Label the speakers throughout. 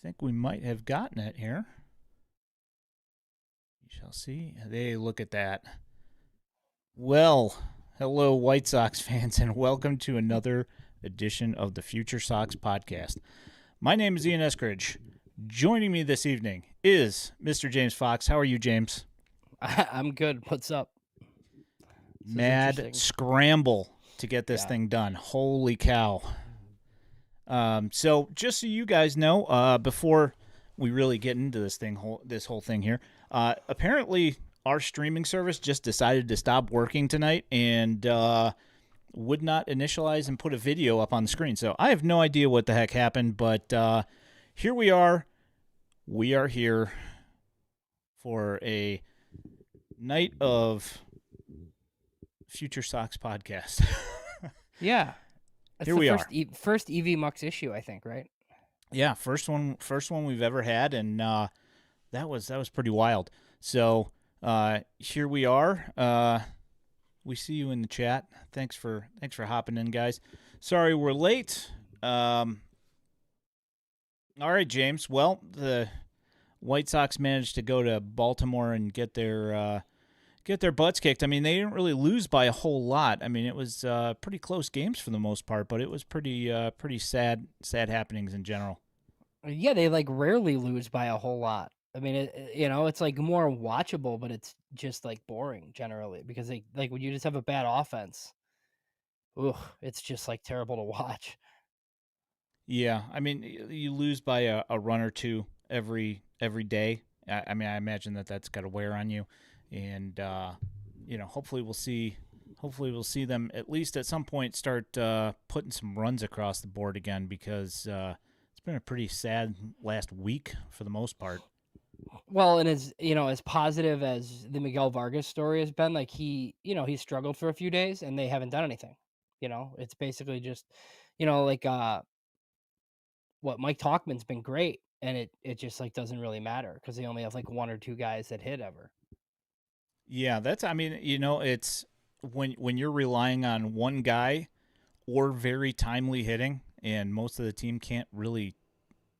Speaker 1: think we might have gotten it here. You shall see. Hey, look at that. Well, hello, White Sox fans, and welcome to another edition of the Future Sox podcast. My name is Ian Eskridge. Joining me this evening is Mr. James Fox. How are you, James?
Speaker 2: I'm good. What's up? This is
Speaker 1: Mad
Speaker 2: interesting.
Speaker 1: scramble to get this
Speaker 2: Yeah.
Speaker 1: thing done. Holy cow. So just so you guys know, before we really get into this whole thing here, apparently our streaming service just decided to stop working tonight and would not initialize and put a video up on the screen. So I have no idea what the heck happened, but here we are. We are here for a night of Future Sox podcast.
Speaker 2: Yeah. That's
Speaker 1: Here
Speaker 2: the
Speaker 1: we
Speaker 2: first
Speaker 1: are.
Speaker 2: first EV Mux issue, I think, right?
Speaker 1: Yeah, first one we've ever had, and that was pretty wild. So here we are. We see you in the chat. Thanks for hopping in, guys. Sorry we're late. All right, James. Well, the White Sox managed to go to Baltimore and get their butts kicked. I mean, they didn't really lose by a whole lot. I mean, it was pretty close games for the most part, but it was pretty sad happenings in general.
Speaker 2: Yeah, they like rarely lose by a whole lot. I mean, it's like more watchable, but it's just like boring generally because they like when you just have a bad offense. Ugh, it's just like terrible to watch.
Speaker 1: Yeah, I mean, you lose by a run or two every day. I mean, I imagine that's got to wear on you, and hopefully we'll see them at least at some point start putting some runs across the board again because it's been a pretty sad last week for the most part.
Speaker 2: Well, and as positive as the Miguel Vargas story has been, like he struggled for a few days and they haven't done anything. It's basically just, like what Mike Talkman's been great, and it just like doesn't really matter because they only have like one or two guys that hit ever.
Speaker 1: Yeah, I mean, it's when you're relying on one guy or very timely hitting, and most of the team can't really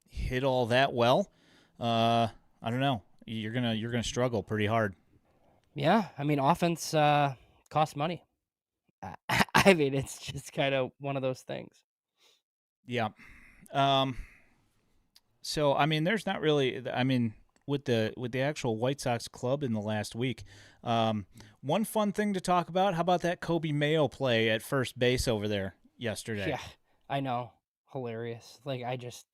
Speaker 1: hit all that well. I don't know. You're gonna struggle pretty hard.
Speaker 2: Yeah, I mean offense costs money. I mean it's just kind of one of those things.
Speaker 1: Yeah. Um. So I mean, there's not really. I mean, with the actual White Sox club in the last week, um, one fun thing to talk about. How about that Kobe Mayo play at first base over there yesterday?
Speaker 2: Yeah, I know, hilarious. Like I just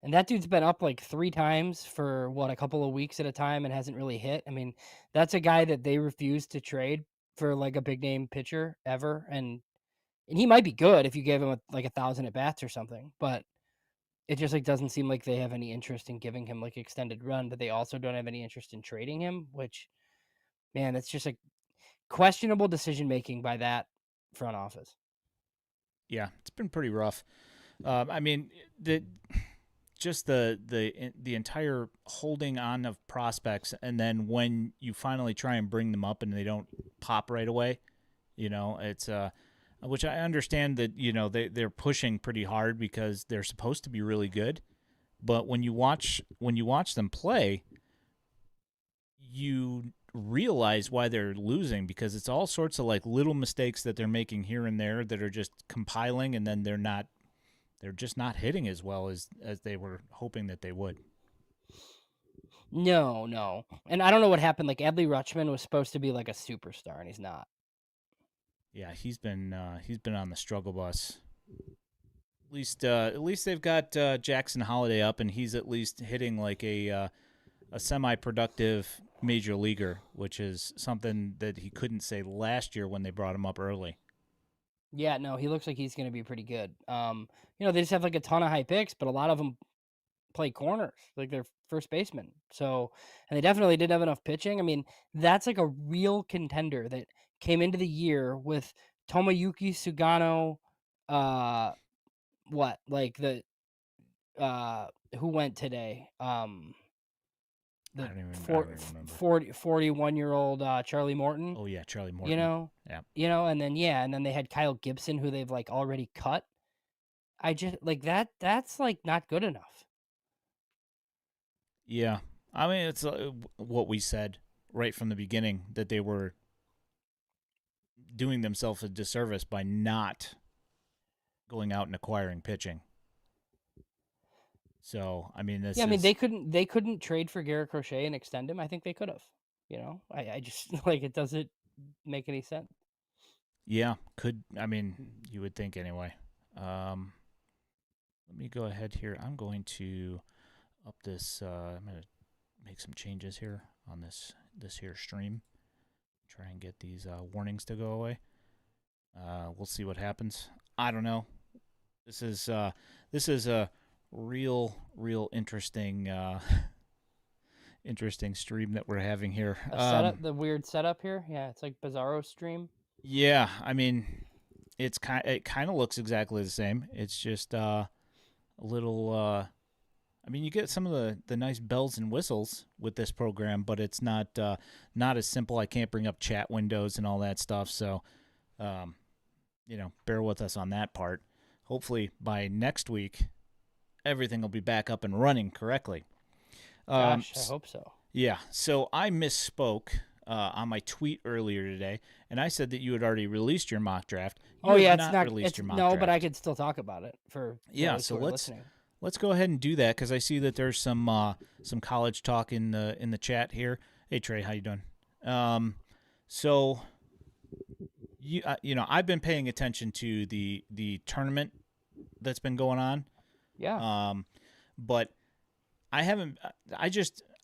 Speaker 2: and that dude's been up like three times for what a couple of weeks at a time and hasn't really hit. I mean, that's a guy that they refused to trade for like a big name pitcher ever, and he might be good if you gave him like 1,000 at bats or something, but it just like doesn't seem like they have any interest in giving him like extended run, but they also don't have any interest in trading him, which man, that's just like questionable decision making by that front office.
Speaker 1: Yeah, it's been pretty rough. I mean, the just the entire holding on of prospects, and then when you finally try and bring them up and they don't pop right away, it's which I understand that they're pushing pretty hard because they're supposed to be really good, but when you watch them play, you realize why they're losing because it's all sorts of like little mistakes that they're making here and there that are just compiling, and then they're just not hitting as well as they were hoping that they would.
Speaker 2: No, no. And I don't know what happened. Like Adley Rutschman was supposed to be like a superstar and he's not.
Speaker 1: Yeah, he's been on the struggle bus. At least they've got Jackson Holiday up, and he's at least hitting like a semi-productive major leaguer, which is something that he couldn't say last year when they brought him up early.
Speaker 2: Yeah, no, he looks like he's going to be pretty good. They just have like a ton of high picks, but a lot of them play corners, like they're first baseman. So, and they definitely didn't have enough pitching. I mean, that's like a real contender that came into the year with Tomoyuki Sugano, uh, what like the who went today? The
Speaker 1: I don't even remember.
Speaker 2: 41-year-old Charlie Morton,
Speaker 1: Oh yeah, Charlie
Speaker 2: you
Speaker 1: Morton.
Speaker 2: know,
Speaker 1: Yeah.
Speaker 2: and then they had Kyle Gibson who they've like already cut. I just like that. That's like not good enough.
Speaker 1: Yeah. I mean, it's what we said right from the beginning that they were doing themselves a disservice by not going out and acquiring pitching. So, I mean,
Speaker 2: Yeah,
Speaker 1: this
Speaker 2: I mean
Speaker 1: is
Speaker 2: they couldn't trade for Garrett Crochet and extend him. I think they could have. I just like it doesn't make any sense.
Speaker 1: yeah, could I mean, you would think anyway. Um let me go ahead here. I'm going to up this I'm going to make some changes here on this here stream. Try and get these warnings to go away. We'll see what happens. I don't know. This is a real interesting interesting stream that we're having here.
Speaker 2: A setup, the weird setup here. Yeah, it's like Bizarro stream.
Speaker 1: Yeah, I mean, it kind of looks exactly the same. It's just a little. I mean, you get some of the nice bells and whistles with this program, but it's not as simple. I can't bring up chat windows and all that stuff. So, um, bear with us on that part. Hopefully, by next week, everything will be back up and running correctly.
Speaker 2: Gosh, I hope so.
Speaker 1: Yeah, so I misspoke on my tweet earlier today, and I said that you had already released your mock draft. You
Speaker 2: Oh
Speaker 1: have
Speaker 2: yeah, it's
Speaker 1: not
Speaker 2: not.
Speaker 1: released
Speaker 2: It's
Speaker 1: your mock
Speaker 2: no,
Speaker 1: draft.
Speaker 2: but I could still talk about it for
Speaker 1: Yeah,
Speaker 2: those
Speaker 1: so
Speaker 2: who are listening.
Speaker 1: let's go ahead and do that because I see that there's some college talk in the chat here. Hey Trey, how you doing? So I've been paying attention to the tournament that's been going on.
Speaker 2: Yeah.
Speaker 1: But I haven't.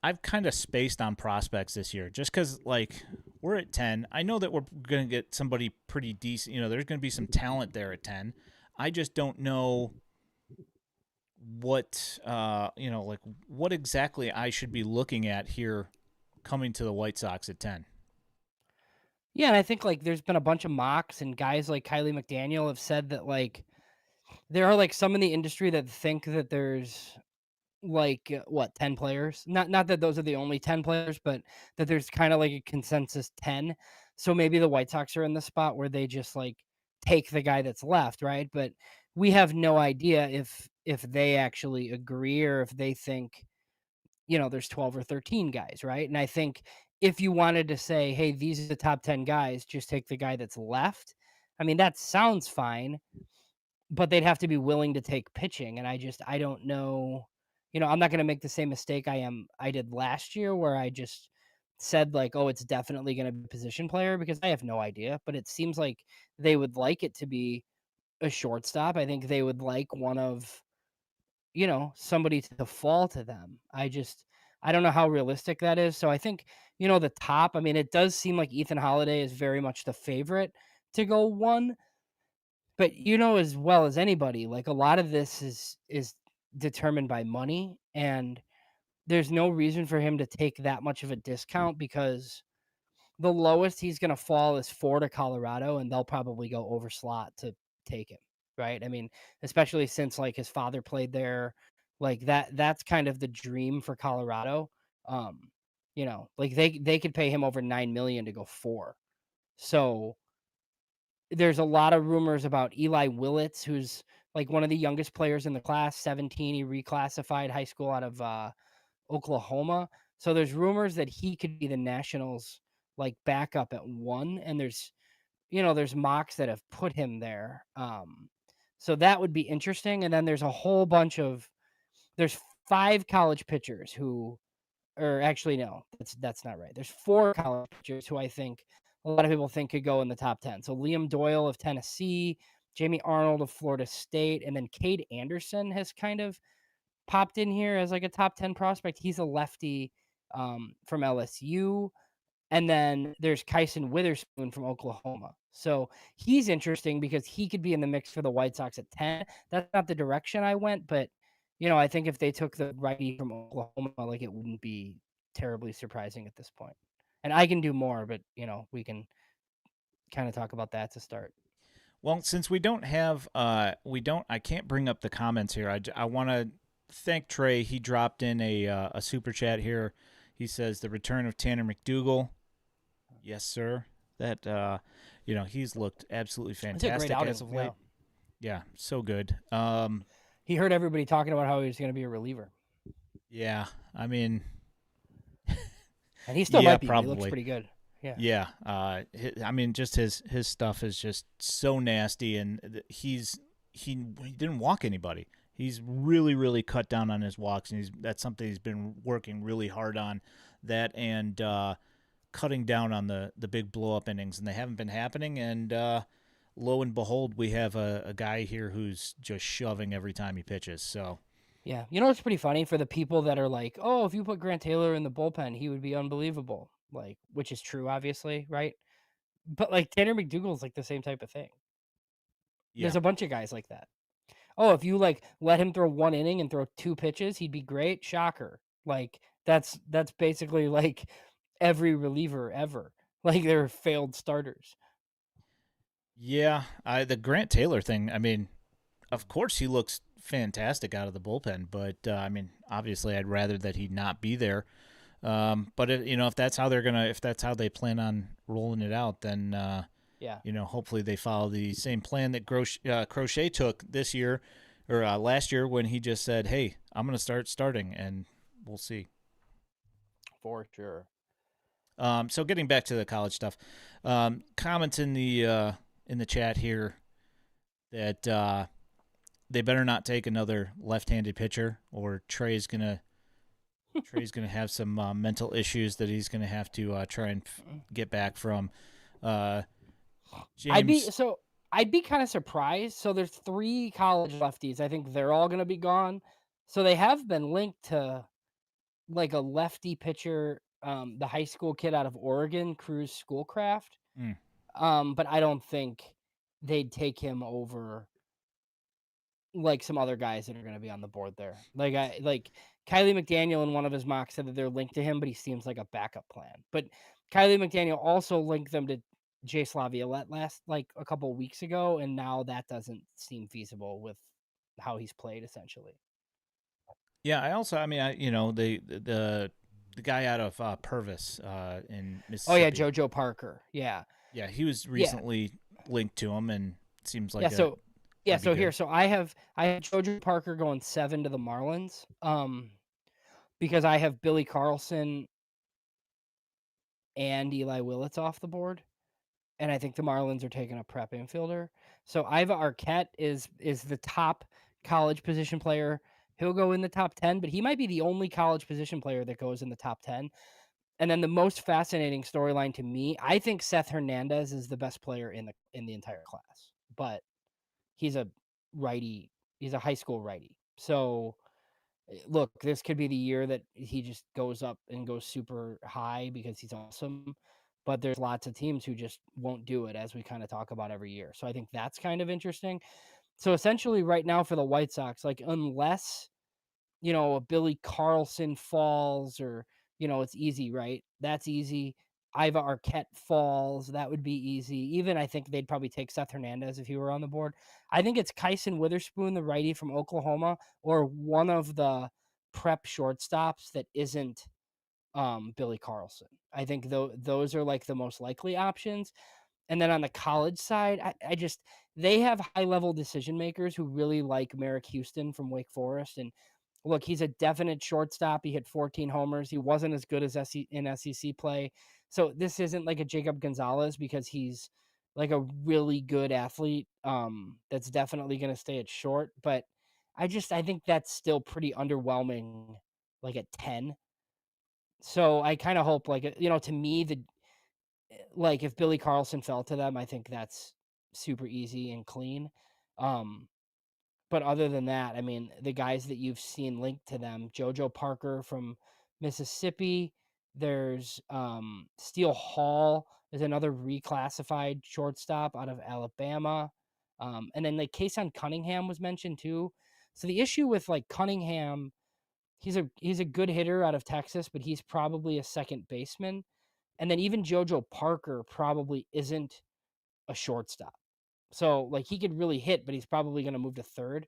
Speaker 1: I've kind of spaced on prospects this year, just because like we're at 10. I know that we're gonna get somebody pretty decent. There's gonna be some talent there at 10. I just don't know what like what exactly I should be looking at here coming to the White Sox at 10.
Speaker 2: Yeah, and I think like there's been a bunch of mocks and guys like Kylie McDaniel have said that like there are like some in the industry that think that there's like what 10 players. Not that those are the only 10 players, but that there's kind of like a consensus 10. So maybe the White Sox are in the spot where they just like take the guy that's left, right? But we have no idea if they actually agree or if they think there's 12 or 13 guys, right? And I think if you wanted to say, hey, these are the top 10 guys, just take the guy that's left. I mean, that sounds fine, but they'd have to be willing to take pitching. And I don't know. I'm not going to make the same mistake I did last year where I just said like, oh, it's definitely going to be a position player because I have no idea. But it seems like they would like it to be a shortstop. I think they would like one of somebody to fall to them. I don't know how realistic that is. So I think, the top, I mean, it does seem like Ethan Holiday is very much the favorite to go one, but as well as anybody, like a lot of this is determined by money and there's no reason for him to take that much of a discount because the lowest he's going to fall is 4 to Colorado and they'll probably go over slot to take him, right? I mean, especially since like his father played there, like that's kind of the dream for Colorado. Um, like they could pay him over 9 million to go 4. So there's a lot of rumors about Eli Willits, who's like one of the youngest players in the class, 17. He reclassified high school out of Oklahoma. So there's rumors that he could be the Nationals like backup at 1 and there's mocks that have put him there. So that would be interesting and then there's a whole bunch of there's 5 college pitchers who or actually no, that's not right. There's 4 college pitchers who I think a lot of people think could go in the top 10. So Liam Doyle of Tennessee, Jamie Arnold of Florida State, and then Cade Anderson has kind of popped in here as like a top 10 prospect. He's a lefty from LSU. And then there's Kyson Witherspoon from Oklahoma. So he's interesting because he could be in the mix for the White Sox at 10. That's not the direction I went, but I think if they took the righty from Oklahoma, like it wouldn't be terribly surprising at this point. And I can do more, but we can kind of talk about that to start.
Speaker 1: Well, since we don't have I can't bring up the comments here. I want to thank Trey. He dropped in a super chat here. He says the return of Tanner McDougal. Yes, sir. That he's looked absolutely fantastic as of late. Yeah, so good.
Speaker 2: He heard everybody talking about how he was going to be a reliever.
Speaker 1: Yeah. I mean,
Speaker 2: And he still
Speaker 1: yeah,
Speaker 2: might be, but he looks
Speaker 1: probably.
Speaker 2: pretty good. Yeah.
Speaker 1: Yeah, I mean, just his stuff is just so nasty, and he didn't walk anybody. He's really cut down on his walks, and that's something he's been working really hard on. That and cutting down on the big blow up innings, and they haven't been happening. And lo and behold, we have a guy here who's just shoving every time he pitches. So
Speaker 2: Yeah. You know what's pretty funny for the people that are like, oh, if you put Grant Taylor in the bullpen, he would be unbelievable. Like, which is true, obviously, right? But like Tanner McDougal's like the same type of thing.
Speaker 1: yeah,
Speaker 2: There's a bunch of guys like that. Oh, if you like let him throw one inning and throw two pitches, he'd be great. Shocker. Like that's basically like every reliever ever. Like they're failed starters.
Speaker 1: yeah. The Grant Taylor thing. I mean, of course he looks fantastic out of the bullpen, but I mean, obviously, I'd rather that he not be there. But if that's how if that's how they plan on rolling it out, then
Speaker 2: Yeah.
Speaker 1: hopefully they follow the same plan that Crochet took this year or last year when he just said, "Hey, I'm going to start starting," and we'll see.
Speaker 2: For sure.
Speaker 1: So getting back to the college stuff, comments in the chat here that they better not take another left-handed pitcher, or Trey's gonna have some mental issues that he's gonna have to try and get back from. Uh,
Speaker 2: I'd be
Speaker 1: James,
Speaker 2: so I'd be kind of surprised. So there's 3 college lefties. I think they're all going to be gone. So they have been linked to like a lefty pitcher, the high school kid out of Oregon, Cruz Schoolcraft.
Speaker 1: mm,
Speaker 2: But I don't think they'd take him over like some other guys that are going to be on the board there. Like Kylie McDaniel in one of his mocks said that they're linked to him, but he seems like a backup plan. But Kylie McDaniel also linked them to Jay Slaviolette last like a couple of weeks ago, and now that doesn't seem feasible with how he's played essentially.
Speaker 1: yeah, I mean, the guy out of Purvis in
Speaker 2: Oh yeah,
Speaker 1: Mississippi.
Speaker 2: JoJo Parker. Yeah.
Speaker 1: Yeah, he was
Speaker 2: Yeah.
Speaker 1: recently linked to him, and it seems
Speaker 2: Yeah,
Speaker 1: like
Speaker 2: so yeah,
Speaker 1: gonna be
Speaker 2: so here,
Speaker 1: good.
Speaker 2: so I have JoJo Parker going 7 to the Marlins. Because I have Billy Carlson and Eli Willits off the board, and I think the Marlins are taking a prep infielder. So Iva Arquette is the top college position player. He'll go in the top 10, but he might be the only college position player that goes in the top 10. And then the most fascinating storyline to me, I think Seth Hernandez is the best player in the entire class. But he's a righty, he's a high school righty. So look, this could be the year that he just goes up and goes super high because he's awesome. But there's lots of teams who just won't do it, as we kind of talk about every year. So I think that's kind of interesting. So essentially, right now for the White Sox, like unless a Billy Carlson falls or it's easy, right? That's easy. Iva Arquette falls. That would be easy. Even I think they'd probably take Seth Hernandez if he were on the board. I think it's Kyson Witherspoon, the righty from Oklahoma, or one of the prep shortstops that isn't Billy Carlson. I think those are like the most likely options. And then on the college side, I just they have high level decision makers who really like Merrick Houston from Wake Forest. And look, he's a definite shortstop. He hit 14 homers. He wasn't as good as in SEC play. So this isn't like a Jacob Gonzalez because he's like a really good athlete. That's definitely going to stay at short. But I think that's still pretty underwhelming, like at 10. So I kind of hope, like, to me, like if Billy Carlson fell to them, I think that's super easy and clean. Um, but other than that, I mean, the guys that you've seen linked to them, JoJo Parker from Mississippi, there's Steele Hall is another reclassified shortstop out of Alabama. And then like Kason Cunningham was mentioned too. So the issue with like Cunningham, he's a good hitter out of Texas, but he's probably a second baseman. And then even JoJo Parker probably isn't a shortstop. So like he could really hit, but he's probably going to move to third.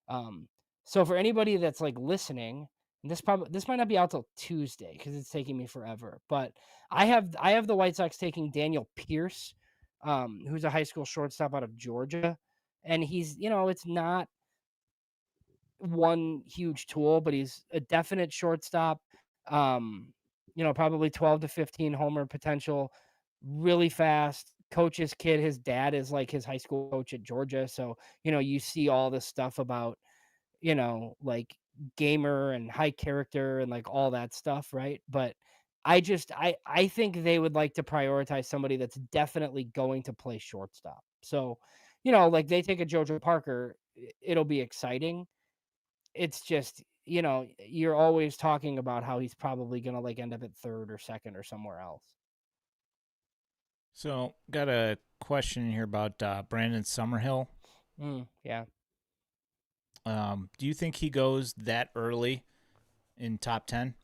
Speaker 2: Um, so for anybody that's like listening, and this might not be out till Tuesday because it's taking me forever. But I have the White Sox taking Daniel Pierce, who's a high school shortstop out of Georgia, and he's it's not one huge tool, but he's a definite shortstop. Um, probably 12 to 15 homer potential, really fast. Coach's kid, his dad is like his high school coach at Georgia. So, you see all this stuff about, like gamer and high character and like all that stuff, right? But I think they would like to prioritize somebody that's definitely going to play shortstop. So, like they take a JoJo Parker, it'll be exciting. It's just, you're always talking about how he's probably gonna like end up at third or second or somewhere else.
Speaker 1: So, got a question here about Brandon Summerhill.
Speaker 2: Yeah.
Speaker 1: Do you think he goes that early in top 10?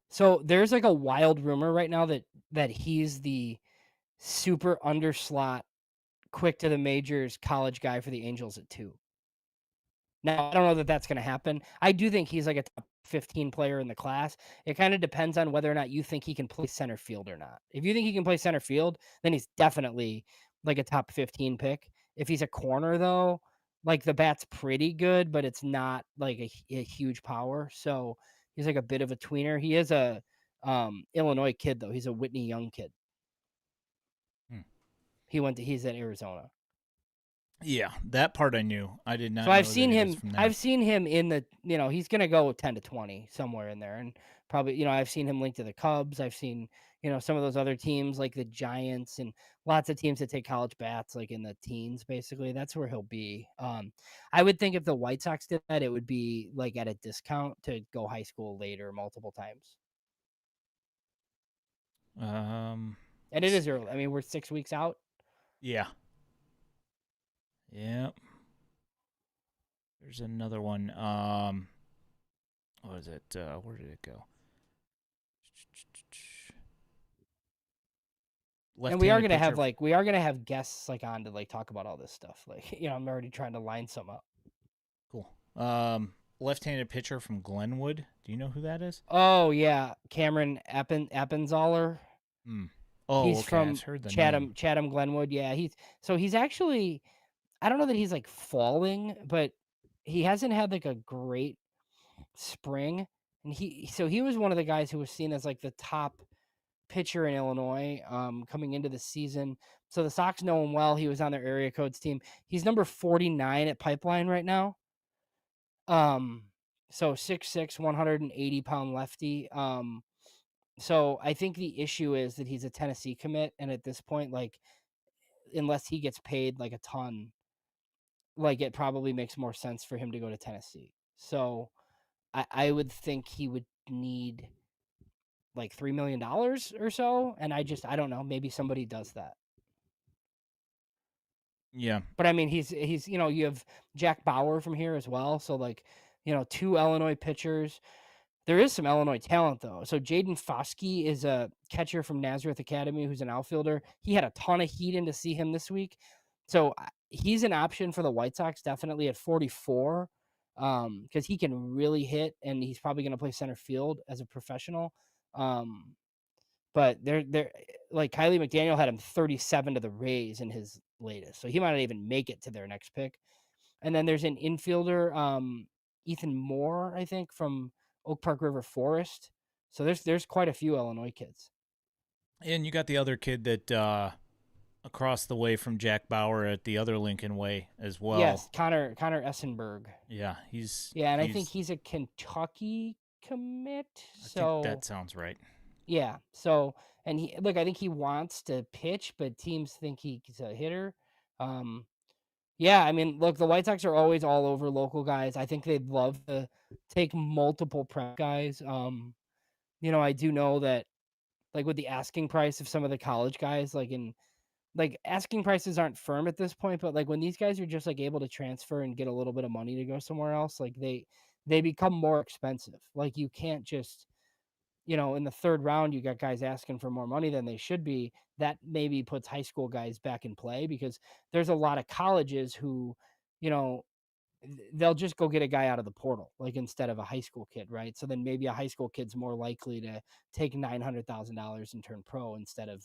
Speaker 2: So there's like a wild rumor right now that he's the super underslot, quick to the majors college guy for the Angels at 2. Now, I don't know that that's gonna happen. I do think he's like a top 15 player in the class. It kinda depends on whether or not you think he can play center field or not. If you think he can play center field, then he's definitely like a top 15 pick. If he's a corner though, like the bat's pretty good, but it's not like a huge power. So he's like a bit of a tweener. He is a Illinois kid though. He's a Whitney Young kid.
Speaker 1: Hmm.
Speaker 2: He's at Arizona.
Speaker 1: Yeah, that part I knew. I did
Speaker 2: So
Speaker 1: not
Speaker 2: I've
Speaker 1: know that
Speaker 2: seen
Speaker 1: he was
Speaker 2: him.
Speaker 1: from there.
Speaker 2: I've seen him in the. He's going to go 10 to 20 somewhere in there, and probably I've seen him linked to the Cubs. I've seen some of those other teams like the Giants and lots of teams that take college bats like in the teens. Basically, that's where he'll be. I would think if the White Sox did that, it would be like at a discount to go high school later multiple times. And it
Speaker 1: Let's
Speaker 2: is
Speaker 1: see.
Speaker 2: early. I mean, we're 6 weeks out.
Speaker 1: Yeah. Yeah. There's another one. What is it? Where did it go?
Speaker 2: And we are
Speaker 1: Left-handed
Speaker 2: gonna have
Speaker 1: pitcher.
Speaker 2: like we are gonna have guests like on to like talk about all this stuff. Like I'm already trying to line some up.
Speaker 1: Cool. Left-handed pitcher from Glenwood. Do you know who that is?
Speaker 2: Oh yeah, Cameron Appenzeller.
Speaker 1: Hmm. Oh,
Speaker 2: He's
Speaker 1: okay. I've
Speaker 2: from
Speaker 1: heard the name.
Speaker 2: Chatham Glenwood. Yeah, he's actually, I don't know that he's like falling, but he hasn't had like a great spring. And he was one of the guys who was seen as like the top pitcher in Illinois coming into the season. So the Sox know him well. He was on their area codes team. He's number 49 at Pipeline right now. Um so 6'6", 180-pound lefty. So I think the issue is that he's a Tennessee commit, and at this point, like unless he gets paid like a ton, like it probably makes more sense for him to go to Tennessee. So I would think he would need like $3 million or so, and I don't know. Maybe somebody does that.
Speaker 1: Yeah.
Speaker 2: But I mean, he's you have Jack Bauer from here as well. So like, two Illinois pitchers. There is some Illinois talent though. So Jaden Foskey is a catcher from Nazareth Academy who's an outfielder. He had a ton of heat in to see him this week. So he's an option for the White Sox definitely at 44 because he can really hit and he's probably going to play center field as a professional. But they're like Kylie McDaniel had him 37 to the Rays in his latest. So he might not even make it to their next pick. And then there's an infielder, Ethan Moore, I think, from Oak Park River Forest. So there's quite a few Illinois kids.
Speaker 1: And you got the other kid that across the way from Jack Bauer at the other Lincoln Way as
Speaker 2: Yes,
Speaker 1: well.
Speaker 2: Connor Essenberg.
Speaker 1: Yeah, he's
Speaker 2: Yeah, and I think
Speaker 1: he's.
Speaker 2: he's a Kentucky commit.
Speaker 1: I think
Speaker 2: So
Speaker 1: that sounds right.
Speaker 2: yeah, so and I think he wants to pitch, but teams think he's a hitter. Um, Yeah, I mean, look, the White Sox are always all over local guys. I think they'd love to take multiple prep guys. I do know that like with the asking price of some of the college guys, like asking prices aren't firm at this point, but like when these guys are just like able to transfer and get a little bit of money to go somewhere else, like they become more expensive. Like you can't just in the third round, you got guys asking for more money than they should be. That maybe puts high school guys back in play because there's a lot of colleges who, you know, they'll just go get a guy out of the portal, like instead of a high school kid, right? So then maybe a high school kid's more likely to take $900,000 and turn pro instead of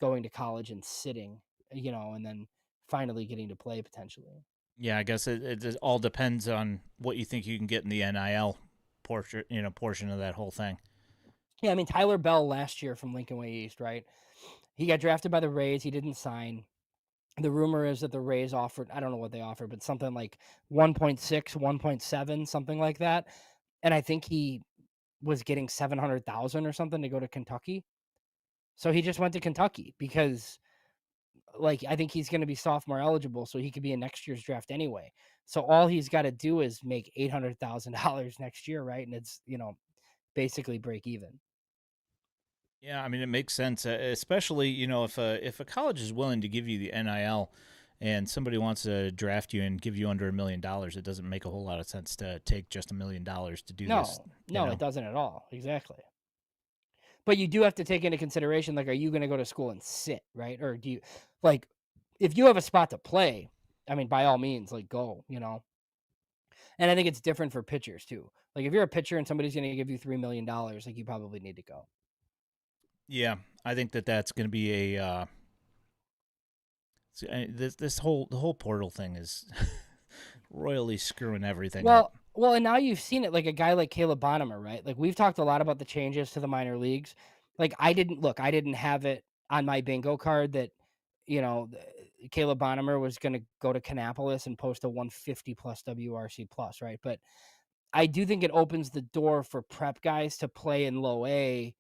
Speaker 2: going to college and sitting, and then finally getting to play potentially.
Speaker 1: Yeah, I guess it all depends on what you think you can get in the NIL portion of that whole thing.
Speaker 2: Yeah, I mean Tyler Bell last year from Lincoln Way East, right? He got drafted by the Rays. He didn't sign. The rumor is that the Rays offered, I don't know what they offered, but something like 1.6, 1.7, something like that. And I think he was getting 700,000 or something to go to Kentucky. So he just went to Kentucky because like I think he's going to be sophomore eligible, so he could be in next year's draft anyway. So all he's got to do is make $800,000 next year, right? And it's, basically break even.
Speaker 1: Yeah, I mean it makes sense, especially if a college is willing to give you the NIL, and somebody wants to draft you and give you under $1 million, it doesn't make a whole lot of sense to take just $1 million to do this.
Speaker 2: No,
Speaker 1: You
Speaker 2: no, it
Speaker 1: know,
Speaker 2: doesn't at all. Exactly. But you do have to take into consideration, like, are you going to go to school and sit, right? Or do you, like, if you have a spot to play, I mean, by all means, like, go. And I think it's different for pitchers too. Like, if you're a pitcher and somebody's going to give you $3 million, like, you probably need to go.
Speaker 1: yeah, I think that's going to be a this whole the whole portal thing is royally screwing everything up.
Speaker 2: Well, and now you've seen it, like a guy like Caleb Bonham, right? Like we've talked a lot about the changes to the minor leagues. Like I didn't have it on my bingo card that Caleb Bonham was going to go to Kannapolis and post a 150 plus WRC plus, right? But I do think it opens the door for prep guys to play in low A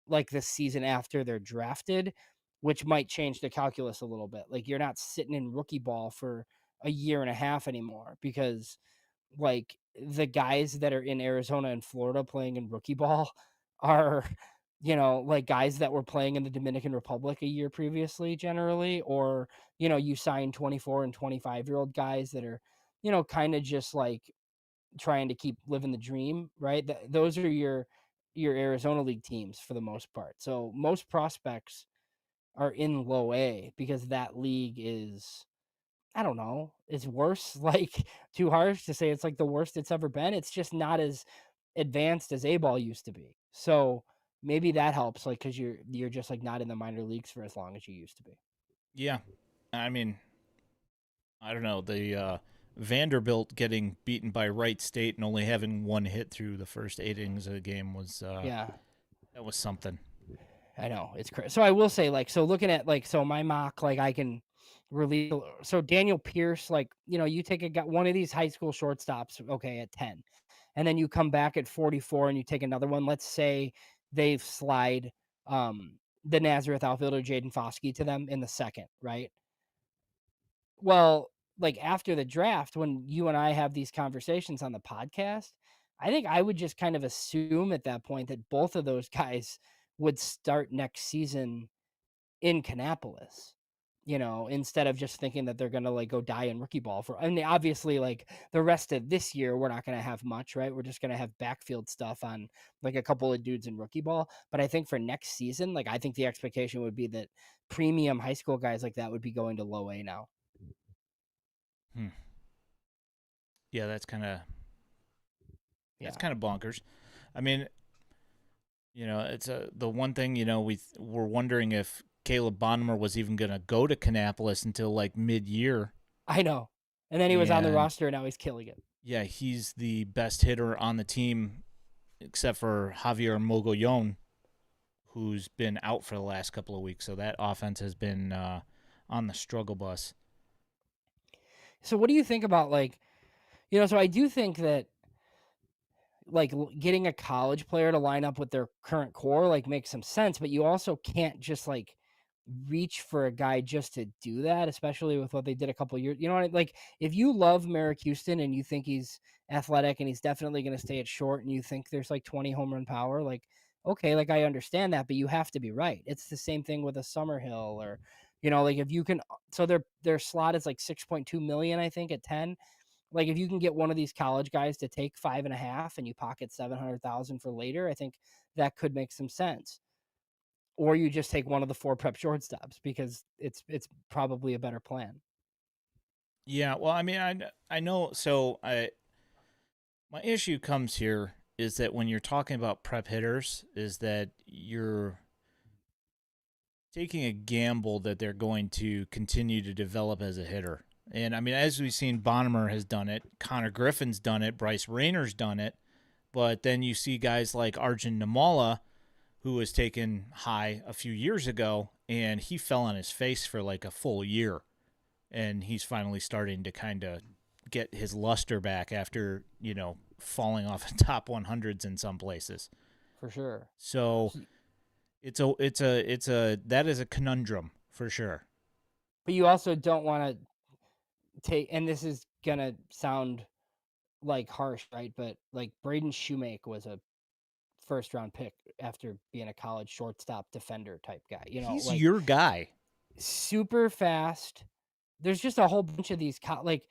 Speaker 2: like the season after they're drafted, which might change the calculus a little bit. Like you're not sitting in rookie ball for a year and a half anymore because like the guys that are in Arizona and Florida playing in rookie ball are like guys that were playing in the Dominican Republic a year previously generally, or you sign 24 and 25-year-old guys that are kind of just like trying to keep living the dream, right? Those are your Arizona League teams for the most part. So most prospects are in low A because that league is, I don't know, it's worse. Like too harsh to say it's like the worst it's ever been. It's just not as advanced as A ball used to be. So maybe that helps, like because you're just like not in the minor leagues for as long as you used to be.
Speaker 1: Yeah, I mean, I don't know, the Vanderbilt getting beaten by Wright State and only having one hit through the first 8 innings of the game was
Speaker 2: Yeah,
Speaker 1: that was something.
Speaker 2: I know it's crazy. So I will say, like, so looking at like, so my mock, like, I can release. So Daniel Pierce, like, you take one of these high school shortstops, okay, at 10, and then you come back at 44 and you take another one. Let's say they slide the Nazareth outfielder Jaden Foskey to them in the second, right? Well, like after the draft, when you and I have these conversations on the podcast, I think I would just kind of assume at that point that both of those guys would start next season in Kannapolis, instead of just thinking that they're going to like go die in rookie ball for, I mean, obviously like the rest of this year, we're not going to have much, right? We're just going to have backfield stuff on like a couple of dudes in rookie ball. But I think for next season, like I think the expectation would be that premium high school guys like that would be going to low A now.
Speaker 1: Hmm. Yeah,
Speaker 2: Yeah.
Speaker 1: that's kind of bonkers. I mean, it's the one thing we're wondering if Caleb Bonner was even going to go to Kannapolis until like mid-year,
Speaker 2: I know. And then he was on the
Speaker 1: and
Speaker 2: roster and now he's killing it.
Speaker 1: yeah, he's the best hitter on the team except for Javier Mogollon, who's been out for the last couple of weeks. So that offense has been on the struggle bus.
Speaker 2: So what do you think about like, so I do think that like getting a college player to line up with their current core like makes some sense, but you also can't just like reach for a guy just to do that, especially with what they did a couple years. You know what like if you love Merrick Houston and you think he's athletic and he's definitely going to stay at short and you think there's like 20 home run power, like okay, like I understand that, but you have to be right. It's the same thing with a Summerhill or like if you can, so their slot is like 6.2 million, I think, at 10. Like if you can get one of these college guys to take 5.5 and you pocket 700,000 for later, I think that could make some sense. Or you just take one of the 4 prep shortstops because it's probably a better plan.
Speaker 1: Yeah, well, I mean, I know. So my issue comes here is that when you're talking about prep hitters, is that you're taking a gamble that they're going to continue to develop as a hitter. And I mean, as we've seen, Bonnemer has done it, Connor Griffin's done it, Bryce Rayner's done it, but then you see guys like Arjun Namala, who was taken high a few years ago, and he fell on his face for like a full year, and he's finally starting to kind of get his luster back after falling off the top 100s in some places.
Speaker 2: for sure.
Speaker 1: So it's a that is a conundrum for sure.
Speaker 2: But you also don't want to take, and this is gonna sound like harsh, right? But like Braden Shoemake was a first round pick after being a college shortstop defender type guy.
Speaker 1: He's
Speaker 2: Like
Speaker 1: your guy.
Speaker 2: super fast. There's just a whole bunch of these like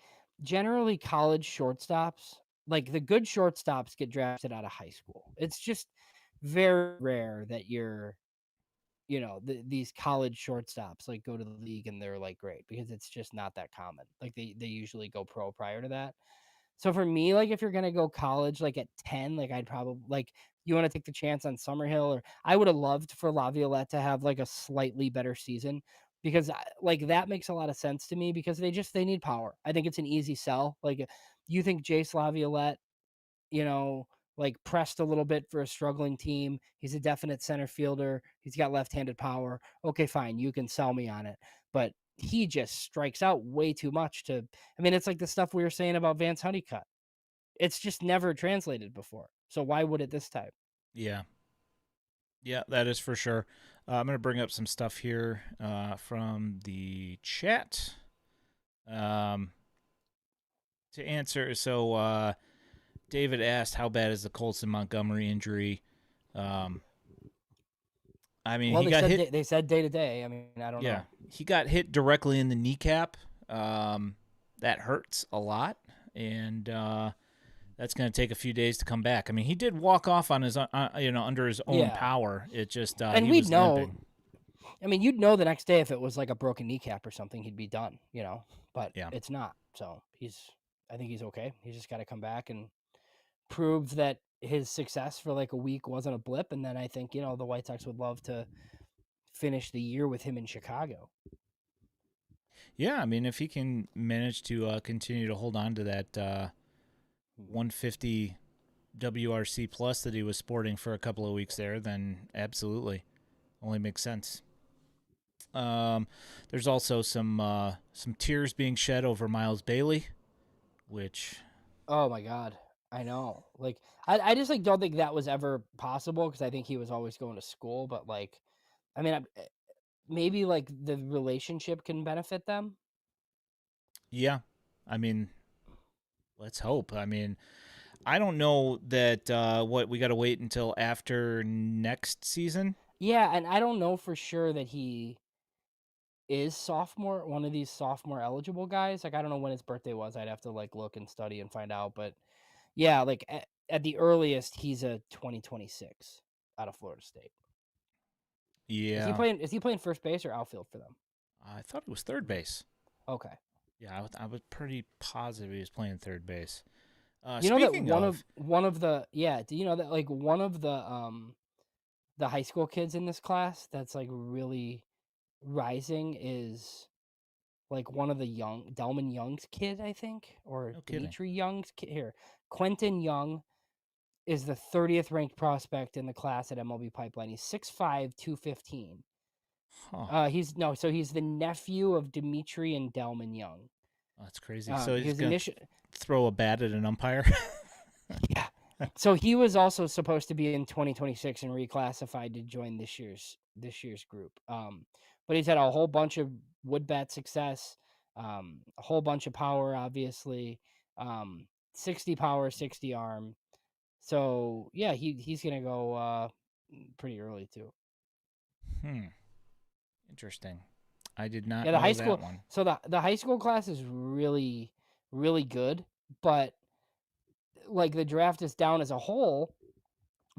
Speaker 2: generally college shortstops. Like the good shortstops get drafted out of high school. It's just very rare that these college shortstops like go to the league and they're like great, because it's just not that common. Like they usually go pro prior to that. So for me, like if you're gonna go college like at 10, like I'd probably like, you want to take the chance on Summerhill, or I would have loved for Laviolette to have like a slightly better season, because like that makes a lot of sense to me, because they need power. I think it's an easy sell. Like you think Jace Laviolette, you know, like pressed a little bit for a struggling team. He's a definite center fielder. He's got left-handed power. Okay, fine. You can sell me on it. But he just strikes out way too much I mean, it's like the stuff we were saying about Vance Honeycutt. It's just never translated before. So why would it this time?
Speaker 1: Yeah. Yeah, that is for sure. I'm going to bring up some stuff here from the chat to answer. So, David asked, how bad is the Colson Montgomery injury? Um, I mean,
Speaker 2: Well,
Speaker 1: he got hit.
Speaker 2: they said day to day. I mean, I don't
Speaker 1: Yeah,
Speaker 2: know.
Speaker 1: he got hit directly in the kneecap. That hurts a lot, and that's going to take a few days to come back. I mean, he did walk off on his, under his own
Speaker 2: Yeah.
Speaker 1: power. It just
Speaker 2: And
Speaker 1: he
Speaker 2: we'd
Speaker 1: was
Speaker 2: know.
Speaker 1: limping.
Speaker 2: I mean, you'd know the next day if it was like a broken kneecap or something, he'd be done, but
Speaker 1: Yeah.
Speaker 2: it's not. So I think he's okay. He's just got to come back and prove that his success for like a week wasn't a blip. And then I think, the White Sox would love to finish the year with him in Chicago.
Speaker 1: Yeah, I mean, if he can manage to continue to hold on to that 150 WRC plus that he was sporting for a couple of weeks there, then absolutely, only makes sense. There's also some tears being shed over Miles Bailey, which
Speaker 2: Oh my God. I know. Like, I just like don't think that was ever possible, because I think he was always going to school. But like, I mean, maybe like the relationship can benefit them.
Speaker 1: yeah, I mean, let's hope. I mean, I don't know that what we got to wait until after next season.
Speaker 2: Yeah. And I don't know for sure that he is one of these sophomore eligible guys. Like, I don't know when his birthday was. I'd have to like look and study and find out. But yeah, like at the earliest, he's a 2026 out of Florida State.
Speaker 1: Yeah,
Speaker 2: Is he playing first base or outfield for them?
Speaker 1: I thought it was third base.
Speaker 2: Okay.
Speaker 1: Yeah, I was pretty positive he was playing third base.
Speaker 2: You know that
Speaker 1: Speaking of,
Speaker 2: one of the yeah, do you know that like one of the high school kids in this class that's like really rising is like one of the Delman Young's kid, I think, or
Speaker 1: no kidding.
Speaker 2: Dimitri Young's kid here. Quentin Young is the 30th ranked prospect in the class at MLB Pipeline. He's 6'5", 215.
Speaker 1: Huh.
Speaker 2: So he's the nephew of Dimitri and Delman Young.
Speaker 1: That's crazy. So he's
Speaker 2: His
Speaker 1: gonna
Speaker 2: initial
Speaker 1: throw a bat at an umpire.
Speaker 2: Yeah. So he was also supposed to be in 2026 and reclassified to join this year's group. But he's had a whole bunch of wood bat success, a whole bunch of power, obviously, 60 power, 60 arm. So yeah, he's gonna go pretty early too.
Speaker 1: Hmm. Interesting. I did not
Speaker 2: Yeah, the high
Speaker 1: know that
Speaker 2: school.
Speaker 1: one.
Speaker 2: So the high school class is really, really good, but like the draft is down as a whole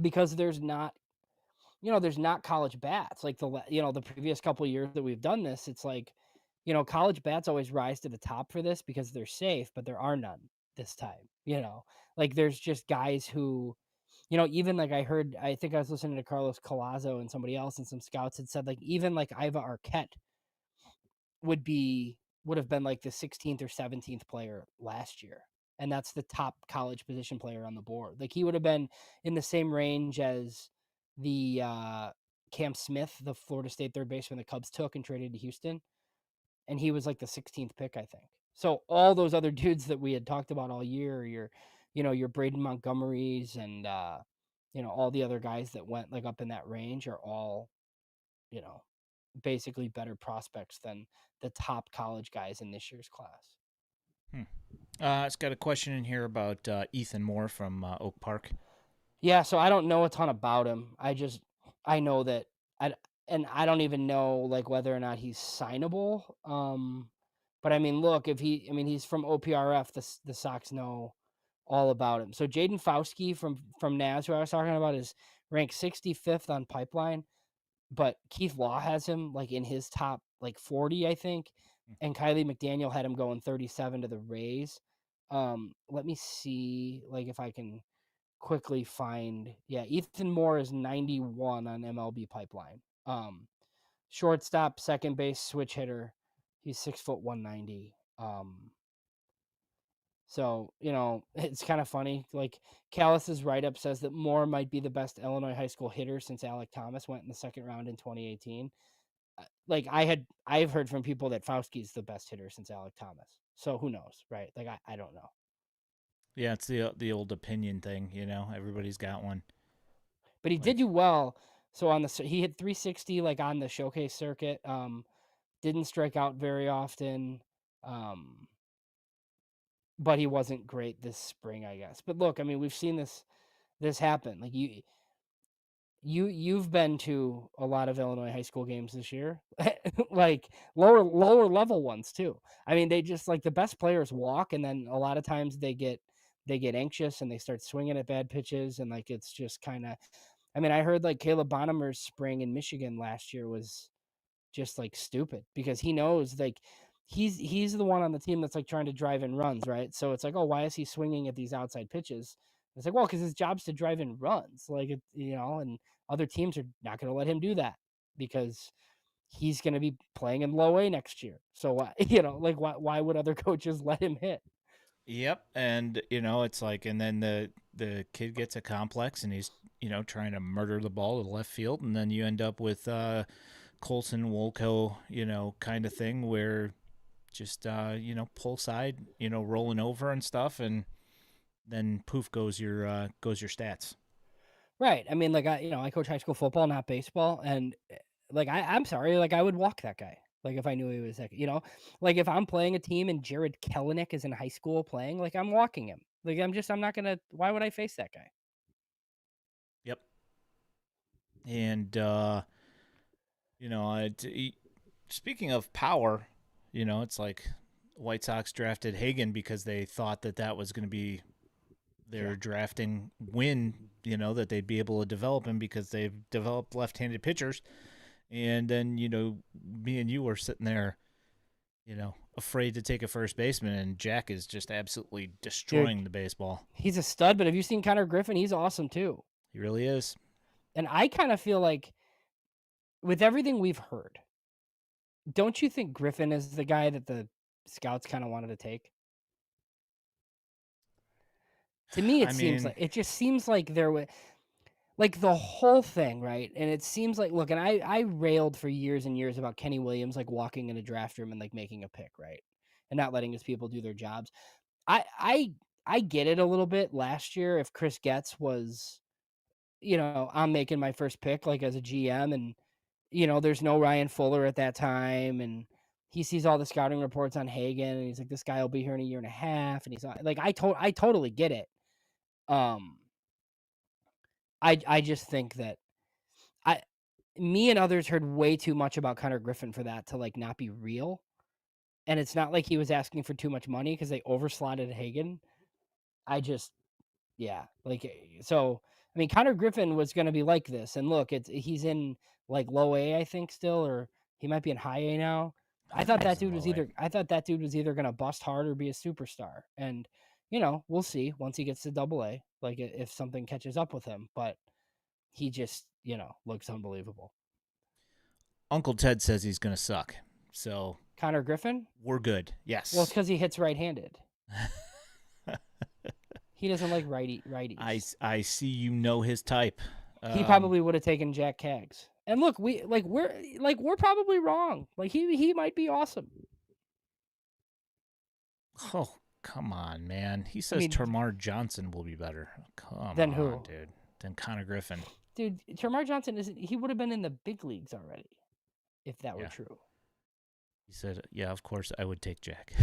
Speaker 2: because there's not college bats like the previous couple of years that we've done this. It's like, college bats always rise to the top for this because they're safe, but there are none this time. Like there's just guys who, even like I think I was listening to Carlos Collazo and somebody else, and some scouts had said like even like Iva Arquette would be would have been like the 16th or 17th player last year. And that's the top college position player on the board. Like he would have been in the same range as the Cam Smith, the Florida State third baseman the Cubs took and traded to Houston. And he was like the 16th pick, I think. So all those other dudes that we had talked about all year, your Braden Montgomerys and all the other guys that went like up in that range are all, you know, basically better prospects than the top college guys in this year's class.
Speaker 1: Hmm. It's got a question in here about Ethan Moore from Oak Park.
Speaker 2: Yeah, so I don't know a ton about him. I know that I don't even know like whether or not he's signable. But I mean, look, he's from OPRF, the Sox know all about him. So Jaden Fauske from Naz, who I was talking about, is ranked 65th on Pipeline, but Keith Law has him like in his top like 40, I think, and Kylie McDaniel had him going 37 to the Rays. Let me see like if I can quickly find. Yeah, Ethan Moore is 91 on MLB Pipeline. Shortstop, second base, switch hitter. He's 6'1", 190. So, it's kind of funny. Like Callis's write-up says that Moore might be the best Illinois high school hitter since Alec Thomas went in the second round in 2018. Like I've heard from people that Fauski's the best hitter since Alec Thomas. So who knows, right? Like I don't know.
Speaker 1: Yeah, it's the old opinion thing. Everybody's got one.
Speaker 2: But he did
Speaker 1: Like,
Speaker 2: do well. So he hit 360 like on the showcase circuit. Didn't strike out very often. But he wasn't great this spring, I guess. But look, I mean, we've seen this happen. Like you've been to a lot of Illinois high school games this year, like lower level ones too. I mean, they just like the best players walk, and then a lot of times they get anxious and they start swinging at bad pitches, and like it's just kind of. I mean, I heard like Caleb Bonnemer's spring in Michigan last year was just like stupid because he knows like he's the one on the team that's like trying to drive in runs, right? So it's like, oh, why is he swinging at these outside pitches? It's like, well, because his job's to drive in runs, like and other teams are not going to let him do that because he's going to be playing in low A next year. So like why would other coaches let him hit?
Speaker 1: yep, and it's like, and then the kid gets a complex, and he's trying to murder the ball to left field, and then you end up with Colson Wolko, kind of thing where just pull side, rolling over and stuff, and then poof goes your stats.
Speaker 2: Right. I mean, like I coach high school football, not baseball, and like I'm sorry, like I would walk that guy. Like if I knew he was like, like if I'm playing a team and Jared Kellenick is in high school playing, like I'm walking him. Like I'm not gonna. Why would I face that guy?
Speaker 1: Yep. And speaking of power, it's like White Sox drafted Hagen because they thought that was going to be their drafting win, that they'd be able to develop him because they've developed left-handed pitchers. And then, me and you were sitting there, afraid to take a first baseman, and Jack is just absolutely destroying
Speaker 2: Dude,
Speaker 1: the baseball.
Speaker 2: he's a stud. But have you seen Connor Griffin? He's awesome too.
Speaker 1: He really is.
Speaker 2: And I kind of feel like, with everything we've heard, don't you think Griffin is the guy that the scouts kind of wanted to take? To me,
Speaker 1: I mean,
Speaker 2: it just seems like there was like the whole thing, right? And it seems like, look, and I railed for years and years about Kenny Williams like walking in a draft room and like making a pick, right? And not letting his people do their jobs. I I I get it a little bit last year if Chris Getz was, I'm making my first pick like as a GM and there's no Ryan Fuller at that time and he sees all the scouting reports on Hagen and he's like, this guy will be here in a year and a half and he's not, like I totally get it. Um I just think that I me and others heard way too much about Connor Griffin for that to like not be real. And it's not like he was asking for too much money because they overslotted Hagen. I just Yeah, like so. I mean, Connor Griffin was going to be like this, and look, he's in like low A, I think, still, or he might be in high A now.
Speaker 1: I think he's in low A.
Speaker 2: I thought that dude was either going to bust hard or be a superstar, and we'll see once he gets to double A, like if something catches up with him. But he just looks unbelievable.
Speaker 1: Uncle Ted says he's going to suck. So
Speaker 2: Connor Griffin?
Speaker 1: We're good.
Speaker 2: Well, it's
Speaker 1: Yes.
Speaker 2: because he hits right-handed. He doesn't like righties.
Speaker 1: I see you know his type.
Speaker 2: He probably would have taken Jack Kaggs. And look, we're probably wrong. Like he might be awesome.
Speaker 1: Oh, come on, man. He
Speaker 2: I
Speaker 1: says
Speaker 2: mean,
Speaker 1: Termar Johnson will be better. Come
Speaker 2: then
Speaker 1: on,
Speaker 2: who?
Speaker 1: dude. Than Connor Griffin.
Speaker 2: Dude, Termar Johnson isn't. He would have been in the big leagues already, if that were
Speaker 1: Yeah.
Speaker 2: true.
Speaker 1: He said, yeah, of course I would take Jack.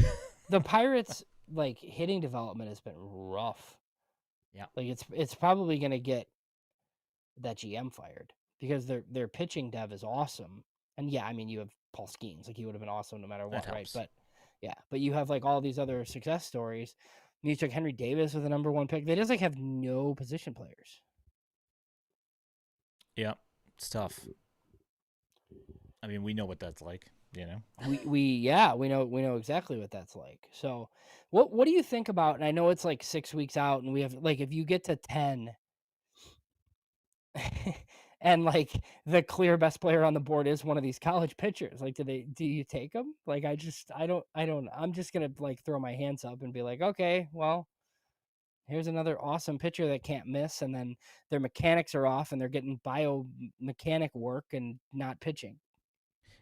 Speaker 2: The Pirates like hitting development has been rough.
Speaker 1: Yeah.
Speaker 2: Like it's probably gonna get that GM fired because their pitching dev is awesome. And yeah, I mean you have Paul Skeens, like he would have been awesome no matter
Speaker 1: That
Speaker 2: what, right?
Speaker 1: helps.
Speaker 2: But yeah, but you have like all these other success stories. You took Henry Davis with the number 1 pick. They just like have no position players.
Speaker 1: Yeah. It's tough. I mean, we know what that's like, you know.
Speaker 2: We know exactly what that's like. So what do you think about, and I know it's like 6 weeks out and we have like if you get to 10 and like the clear best player on the board is one of these college pitchers, like do you take them? Like I don't I'm just going to like throw my hands up and be like, "Okay, well, here's another awesome pitcher that can't miss," and then their mechanics are off and they're getting biomechanic work and not pitching.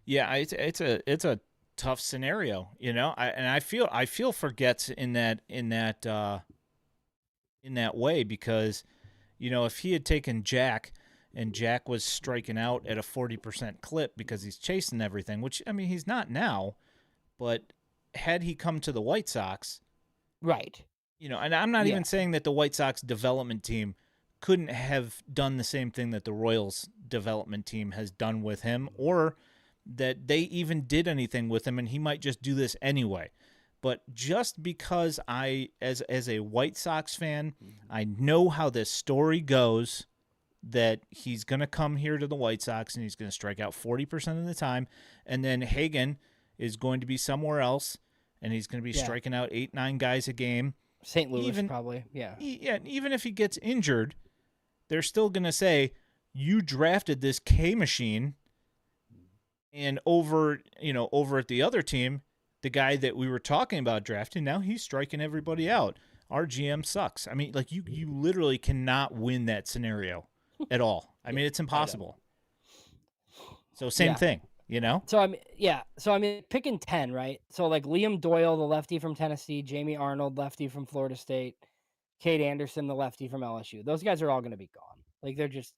Speaker 1: Yeah, it's a tough scenario, you know. I feel for Getz in that way because, you know, if he had taken Jack and Jack was striking out at a 40% clip because he's chasing everything, which I mean he's not now, but had he come to the White Sox,
Speaker 2: Right.
Speaker 1: you know, and I'm not
Speaker 2: Yeah.
Speaker 1: even saying that the White Sox development team couldn't have done the same thing that the Royals development team has done with him, or that they even did anything with him and he might just do this anyway. But just because as a White Sox fan, I know how this story goes, that he's going to come here to the White Sox and he's going to strike out 40% of the time, and then Hagen is going to be somewhere else and he's going to be
Speaker 2: Yeah.
Speaker 1: striking out 8-9 guys a game.
Speaker 2: St. Louis
Speaker 1: Even
Speaker 2: probably. Yeah.
Speaker 1: even if he gets injured, they're still going to say you drafted this K machine, and over at the other team, the guy that we were talking about drafting, now he's striking everybody out. Our GM sucks. I mean, like you literally cannot win that scenario at all. I mean, it's impossible. So same thing, you know?
Speaker 2: So I mean picking 10, right? So like Liam Doyle, the lefty from Tennessee, Jamie Arnold, lefty from Florida State, Cade Anderson, the lefty from LSU. Those guys are all going to be gone. Like they're just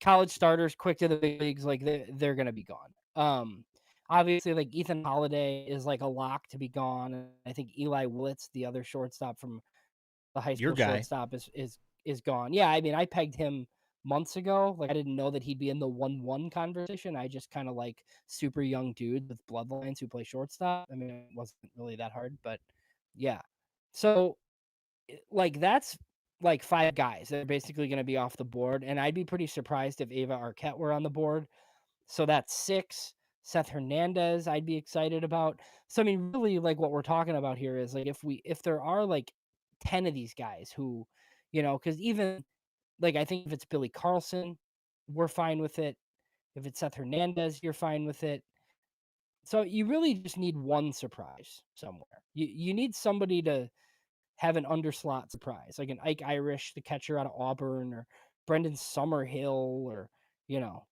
Speaker 2: college starters, quick to the big leagues. Like they're going to be gone. Obviously, like Ethan Holiday is like a lock to be gone. And I think Eli Willits, the other shortstop from the high
Speaker 1: Your
Speaker 2: school
Speaker 1: guy.
Speaker 2: shortstop, is gone. Yeah, I mean, I pegged him months ago. Like I didn't know that he'd be in the 1-1 conversation. I just kind of like super young dudes with bloodlines who play shortstop. I mean, it wasn't really that hard, but yeah. So like that's like 5 guys that are basically going to be off the board, and I'd be pretty surprised if Ava Arquette were on the board. So that's 6. Seth Hernandez, I'd be excited about. So I mean, really, like what we're talking about here is like if there are like 10 of these guys who, because even like I think if it's Billy Carlson, we're fine with it. If it's Seth Hernandez, you're fine with it. So you really just need one surprise somewhere. You need somebody to have an underslot surprise, like an Ike Irish, the catcher out of Auburn, or Brendan Summerhill, or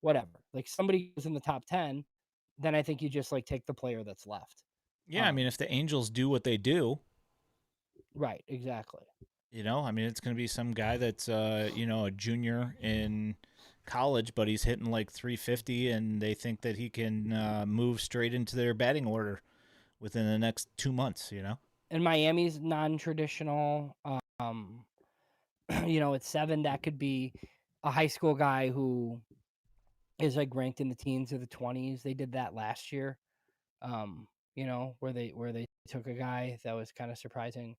Speaker 2: whatever. Like somebody who's in the top 10, then I think you just like take the player that's left.
Speaker 1: Yeah, I mean, if the Angels do what they do,
Speaker 2: Right, exactly.
Speaker 1: you know, I mean, it's going to be some guy that's a junior in college, but he's hitting like 350, and they think that he can move straight into their batting order within the next 2 months. You know.
Speaker 2: And Miami's non-traditional. At 7, that could be a high school guy who is like ranked in the teens or the 20s. They did that last year. Where they took a guy that was kind of surprising.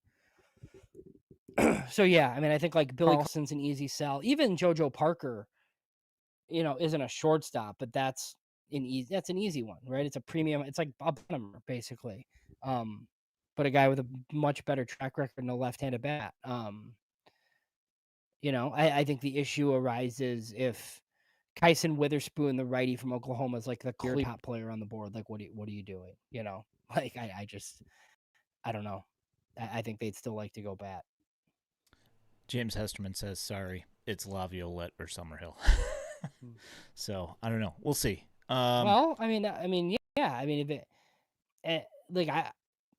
Speaker 2: So yeah, I mean, I think like Billy Carlson's an easy sell. Even JoJo Parker, isn't a shortstop, but that's an easy one, right? It's a premium. It's like Bob Bummer, basically. But a guy with a much better track record and a left-handed bat. I think the issue arises if Kyson Witherspoon, the righty from Oklahoma, is like the clear top player on the board. Like, what are you doing? You know, like I don't know. I think they'd still like to go bat.
Speaker 1: James Hesterman says, sorry, it's Laviolette or Summerhill. So I don't know. We'll see.
Speaker 2: Well, I mean, yeah. I mean, if like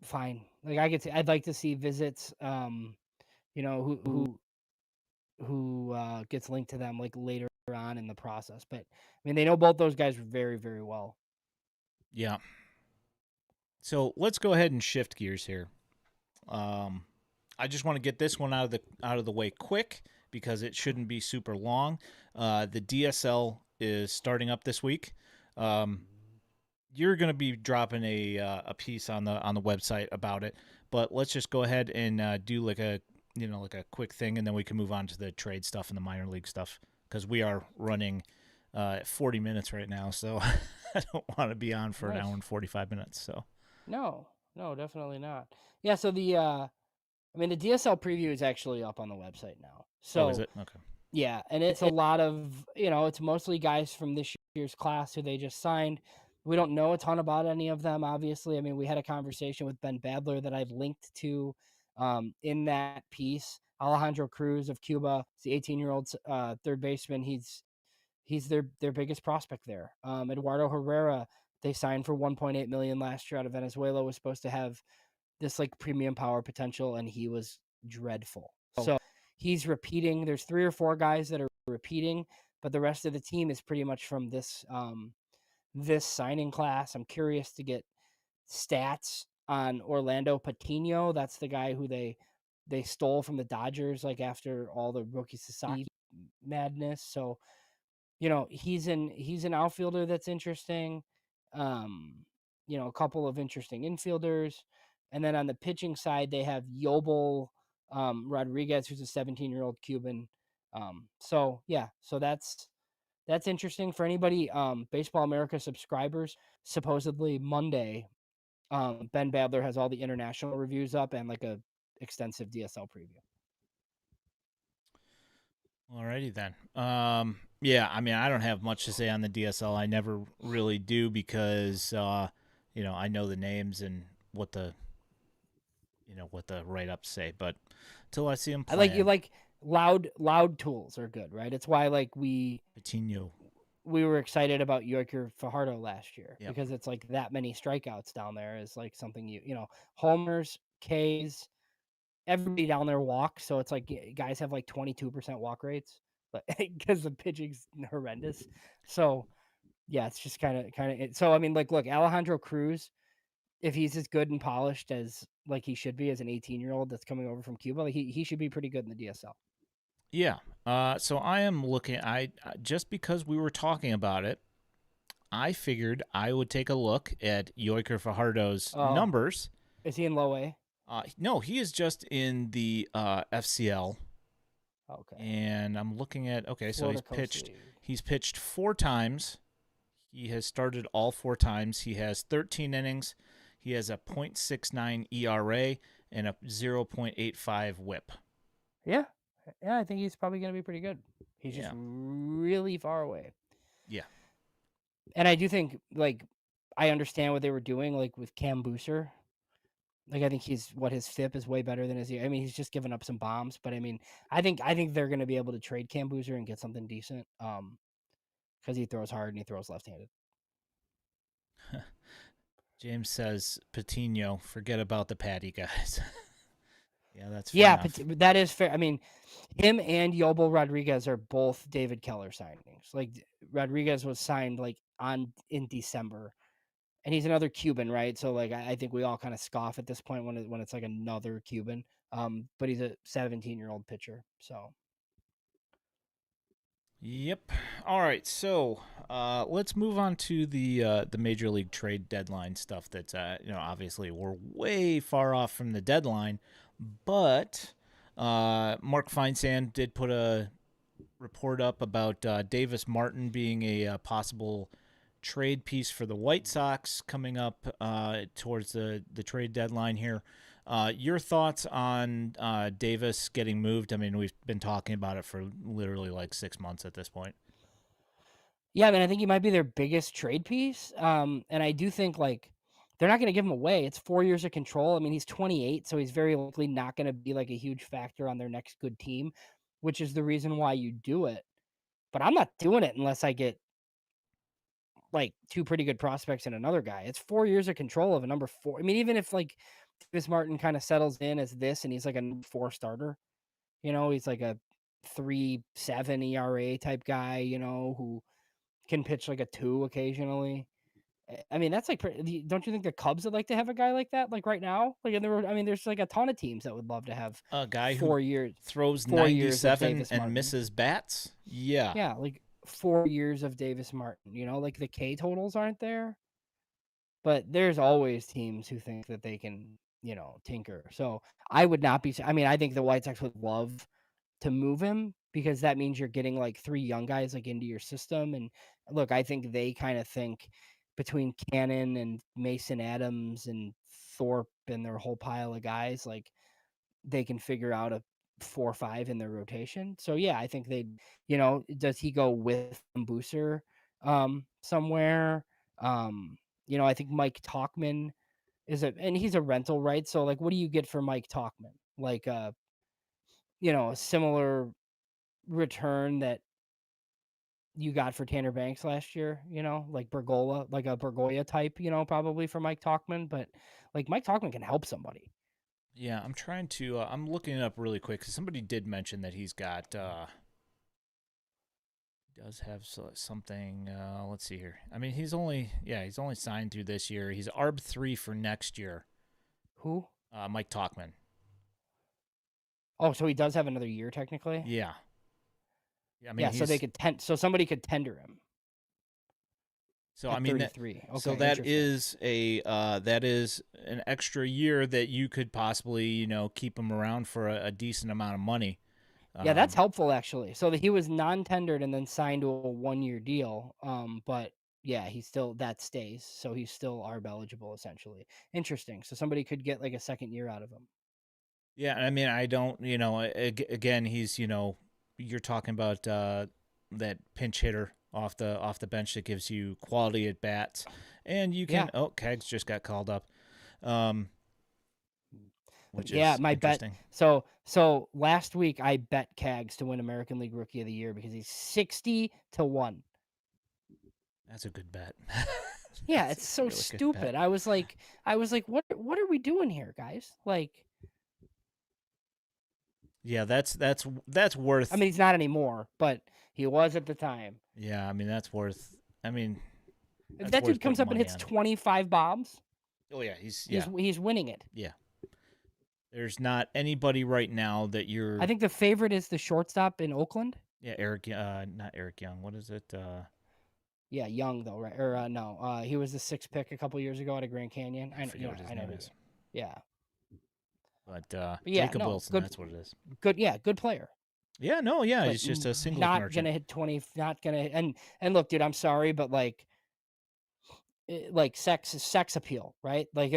Speaker 2: fine. Like I'd like to see visits. You know, who gets linked to them like later on in the process. But I mean, they know both those guys very, very well.
Speaker 1: Yeah. So let's go ahead and shift gears here. I just want to get this one out of the way quick because it shouldn't be super long. The DSL is starting up this week. You're going to be dropping a piece on the website about it, but let's just go ahead and do like a quick thing, and then we can move on to the trade stuff and the minor league stuff because we are running 40 minutes right now, so I don't want to be on for an hour and 45 minutes. So
Speaker 2: no, definitely not. Yeah, so the DSL preview is actually up on the website now. So
Speaker 1: is it? Okay.
Speaker 2: Yeah, and it's a lot of, it's mostly guys from this year's class who they just signed. We don't know a ton about any of them, obviously. I mean, we had a conversation with Ben Badler that I've linked to in that piece. Alejandro Cruz of Cuba, the 18-year-old third baseman. He's their biggest prospect there. Eduardo Herrera, they signed for $1.8 million last year out of Venezuela, was supposed to have this like premium power potential, and he was dreadful. So he's repeating. There's 3 or 4 guys that are repeating, but the rest of the team is pretty much from this this signing class. I'm curious to get stats on Orlando Patino. That's the guy who they stole from the Dodgers like after all the rookie Sasaki madness. So, he's an outfielder that's interesting. A couple of interesting infielders. And then on the pitching side, they have Yobel Rodriguez, who's a 17-year-old Cuban. So that's interesting for anybody. Baseball America subscribers. Supposedly Monday, Ben Badler has all the international reviews up and like a extensive DSL preview.
Speaker 1: Alrighty then. Yeah, I mean, I don't have much to say on the DSL. I never really do because, I know the names and what the write-ups say. But until I see them play,
Speaker 2: You like loud tools are good, right? It's why like
Speaker 1: Patino.
Speaker 2: We were excited about Yorker Fajardo last year because it's like that many strikeouts down there is like something homers, Ks, everybody down there walks. So it's like guys have like 22% walk rates, but because the pitching's horrendous. So yeah, it's just kind of. So I mean, like, look, Alejandro Cruz, if he's as good and polished as like he should be as an 18-year-old that's coming over from Cuba, like, he should be pretty good in the DSL.
Speaker 1: Yeah. So I am looking. I just because we were talking about it, I figured I would take a look at Yoiker Fajardo's numbers.
Speaker 2: Is he in low A?
Speaker 1: No, he is just in the FCL.
Speaker 2: Okay.
Speaker 1: And I'm looking at so he's pitched 4 times. He has started all 4 times. He has 13 innings. He has a .69 ERA and a 0.85 WHIP.
Speaker 2: Yeah, I think he's probably going to be pretty good. He's just really far away.
Speaker 1: Yeah.
Speaker 2: And I do think, like, I understand what they were doing, like, with Cam Booser. Like, I think his FIP is way better than his. I mean, he's just given up some bombs, but I mean, I think they're going to be able to trade Cam Booser and get something decent. Because he throws hard and he throws left-handed.
Speaker 1: James says Patino, forget about the Patty guys. Yeah, that's fair enough.
Speaker 2: That is fair. I mean, him and Yobel Rodriguez are both David Keller signings. Like, Rodriguez was signed like in December, and he's another Cuban, right? So like, I think we all kind of scoff at this point when it's like another Cuban. But he's a 17-year-old pitcher. So.
Speaker 1: Yep. All right. So let's move on to the major league trade deadline stuff. That's obviously we're way far off from the deadline, but Mark Feinsand did put a report up about Davis Martin being a possible trade piece for the White Sox coming up towards the trade deadline here. Your thoughts on Davis getting moved? I mean, we've been talking about it for literally like 6 months at this point.
Speaker 2: Yeah, I mean, I think he might be their biggest trade piece. And I do think like they're not going to give him away. It's 4 years of control. I mean, he's 28, so he's very likely not going to be like a huge factor on their next good team, which is the reason why you do it. But I'm not doing it unless I get like two pretty good prospects and another guy. It's 4 years of control of a number four. I mean, even if like Davis Martin kind of settles in as this and he's like a number four starter, he's like a 3.7 ERA type guy, who can pitch like a 2 occasionally. I mean, that's like, don't you think the Cubs would like to have a guy like that, like right now? Like, I mean, there's like a ton of teams that would love to have
Speaker 1: A guy who
Speaker 2: 4 years,
Speaker 1: throws
Speaker 2: 4 years of
Speaker 1: 97
Speaker 2: Davis
Speaker 1: and
Speaker 2: Martin.
Speaker 1: misses bats. Yeah.
Speaker 2: Yeah, like 4 years of Davis Martin. Like the K totals aren't there, but there's always teams who think that they can, tinker. So I would not be. I mean, I think the White Sox would love to move him because that means you're getting like three young guys like into your system. And look, I think they kind of think between Cannon and Mason Adams and Thorpe and their whole pile of guys, like they can figure out a 4 or 5 in their rotation. So yeah, I think does he go with Booser somewhere? I think Mike Talkman and he's a rental, right? So like what do you get for Mike Talkman? Like a similar return that you got for Tanner Banks last year, like Bergola, like a Bergoya type, probably for Mike Talkman, but like Mike Talkman can help somebody.
Speaker 1: Yeah, I'm trying to. I'm looking it up really quick because somebody did mention that he's got. Does have something. Let's see here. I mean, he's only signed through this year. He's ARB 3 for next year.
Speaker 2: Who?
Speaker 1: Mike Talkman.
Speaker 2: Oh, so he does have another year technically.
Speaker 1: Yeah. Yeah, I mean
Speaker 2: Yeah, so they
Speaker 1: he's
Speaker 2: could so somebody could tender him
Speaker 1: so I
Speaker 2: at
Speaker 1: mean that
Speaker 2: 33.
Speaker 1: so
Speaker 2: Okay, interesting.
Speaker 1: that is an extra year that you could possibly keep him around for a decent amount of money.
Speaker 2: Yeah, that's
Speaker 1: Um,
Speaker 2: helpful actually. So that he was non-tendered and then signed to a 1-year deal. But yeah, he still that stays. So he's still ARB eligible essentially. Interesting. So somebody could get like a second year out of him.
Speaker 1: yeah, I mean I don't again he's you're talking about that pinch hitter off the bench that gives you quality at bats, and you
Speaker 2: Yeah.
Speaker 1: can Kegs just got called up, um, which
Speaker 2: Yeah,
Speaker 1: is
Speaker 2: my bet.
Speaker 1: interesting.
Speaker 2: So last week I bet Cags to win American League Rookie of the Year because he's 60-1.
Speaker 1: That's a good bet.
Speaker 2: Yeah,
Speaker 1: That's
Speaker 2: it's
Speaker 1: a
Speaker 2: so
Speaker 1: really good bet.
Speaker 2: stupid. I was like, what are we doing here, guys? Like,
Speaker 1: Yeah, that's
Speaker 2: I
Speaker 1: worth.
Speaker 2: mean, he's not anymore, but he was at the time.
Speaker 1: Yeah, I mean that's worth. I mean
Speaker 2: If
Speaker 1: that's
Speaker 2: that
Speaker 1: worth
Speaker 2: dude comes
Speaker 1: putting
Speaker 2: up and
Speaker 1: money
Speaker 2: hits
Speaker 1: on.
Speaker 2: 25 bombs,
Speaker 1: Oh yeah, he's
Speaker 2: he's
Speaker 1: yeah
Speaker 2: he's winning it.
Speaker 1: yeah. There's not anybody right now that
Speaker 2: I
Speaker 1: you're.
Speaker 2: think the favorite is the shortstop in Oakland.
Speaker 1: Yeah, not Eric Young. What is it?
Speaker 2: Yeah, Young though, right? Or no, he was the sixth pick a couple years ago out of Grand Canyon.
Speaker 1: I forget what his
Speaker 2: I know
Speaker 1: name
Speaker 2: who you.
Speaker 1: is,
Speaker 2: Yeah,
Speaker 1: but
Speaker 2: but yeah,
Speaker 1: Jacob
Speaker 2: no,
Speaker 1: Wilson.
Speaker 2: good,
Speaker 1: That's what it is.
Speaker 2: good, yeah, good player.
Speaker 1: Yeah, no, yeah,
Speaker 2: But
Speaker 1: he's just a singles
Speaker 2: not
Speaker 1: merchant.
Speaker 2: gonna hit 20. Not gonna and look, dude, I'm sorry, but like sex appeal, right? Like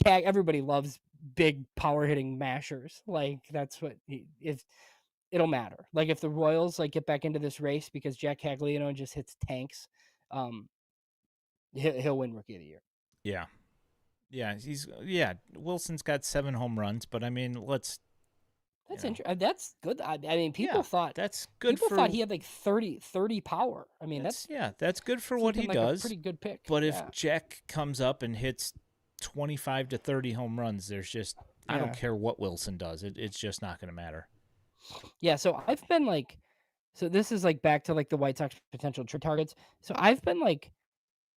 Speaker 2: everybody loves big power hitting mashers. Like that's what if it'll matter. Like if the Royals like get back into this race because Jack Cagliano just hits tanks, um, he'll win Rookie of the Year.
Speaker 1: Yeah, yeah. Wilson's got 7 home runs, but I mean, let's you
Speaker 2: That's
Speaker 1: know,
Speaker 2: interesting. That's good. I mean,
Speaker 1: yeah, that's good
Speaker 2: people thought
Speaker 1: for.
Speaker 2: he had like 30 power. I mean,
Speaker 1: That's good for
Speaker 2: it's
Speaker 1: what
Speaker 2: looking
Speaker 1: he
Speaker 2: like a
Speaker 1: does.
Speaker 2: pretty good pick.
Speaker 1: But if
Speaker 2: Yeah,
Speaker 1: Jack comes up and hits 25 to 30 home runs, there's just I don't
Speaker 2: yeah,
Speaker 1: care what Wilson does. It's just not going to matter.
Speaker 2: yeah. So I've been like, so this is like back to like the White Sox potential trade targets. So I've been like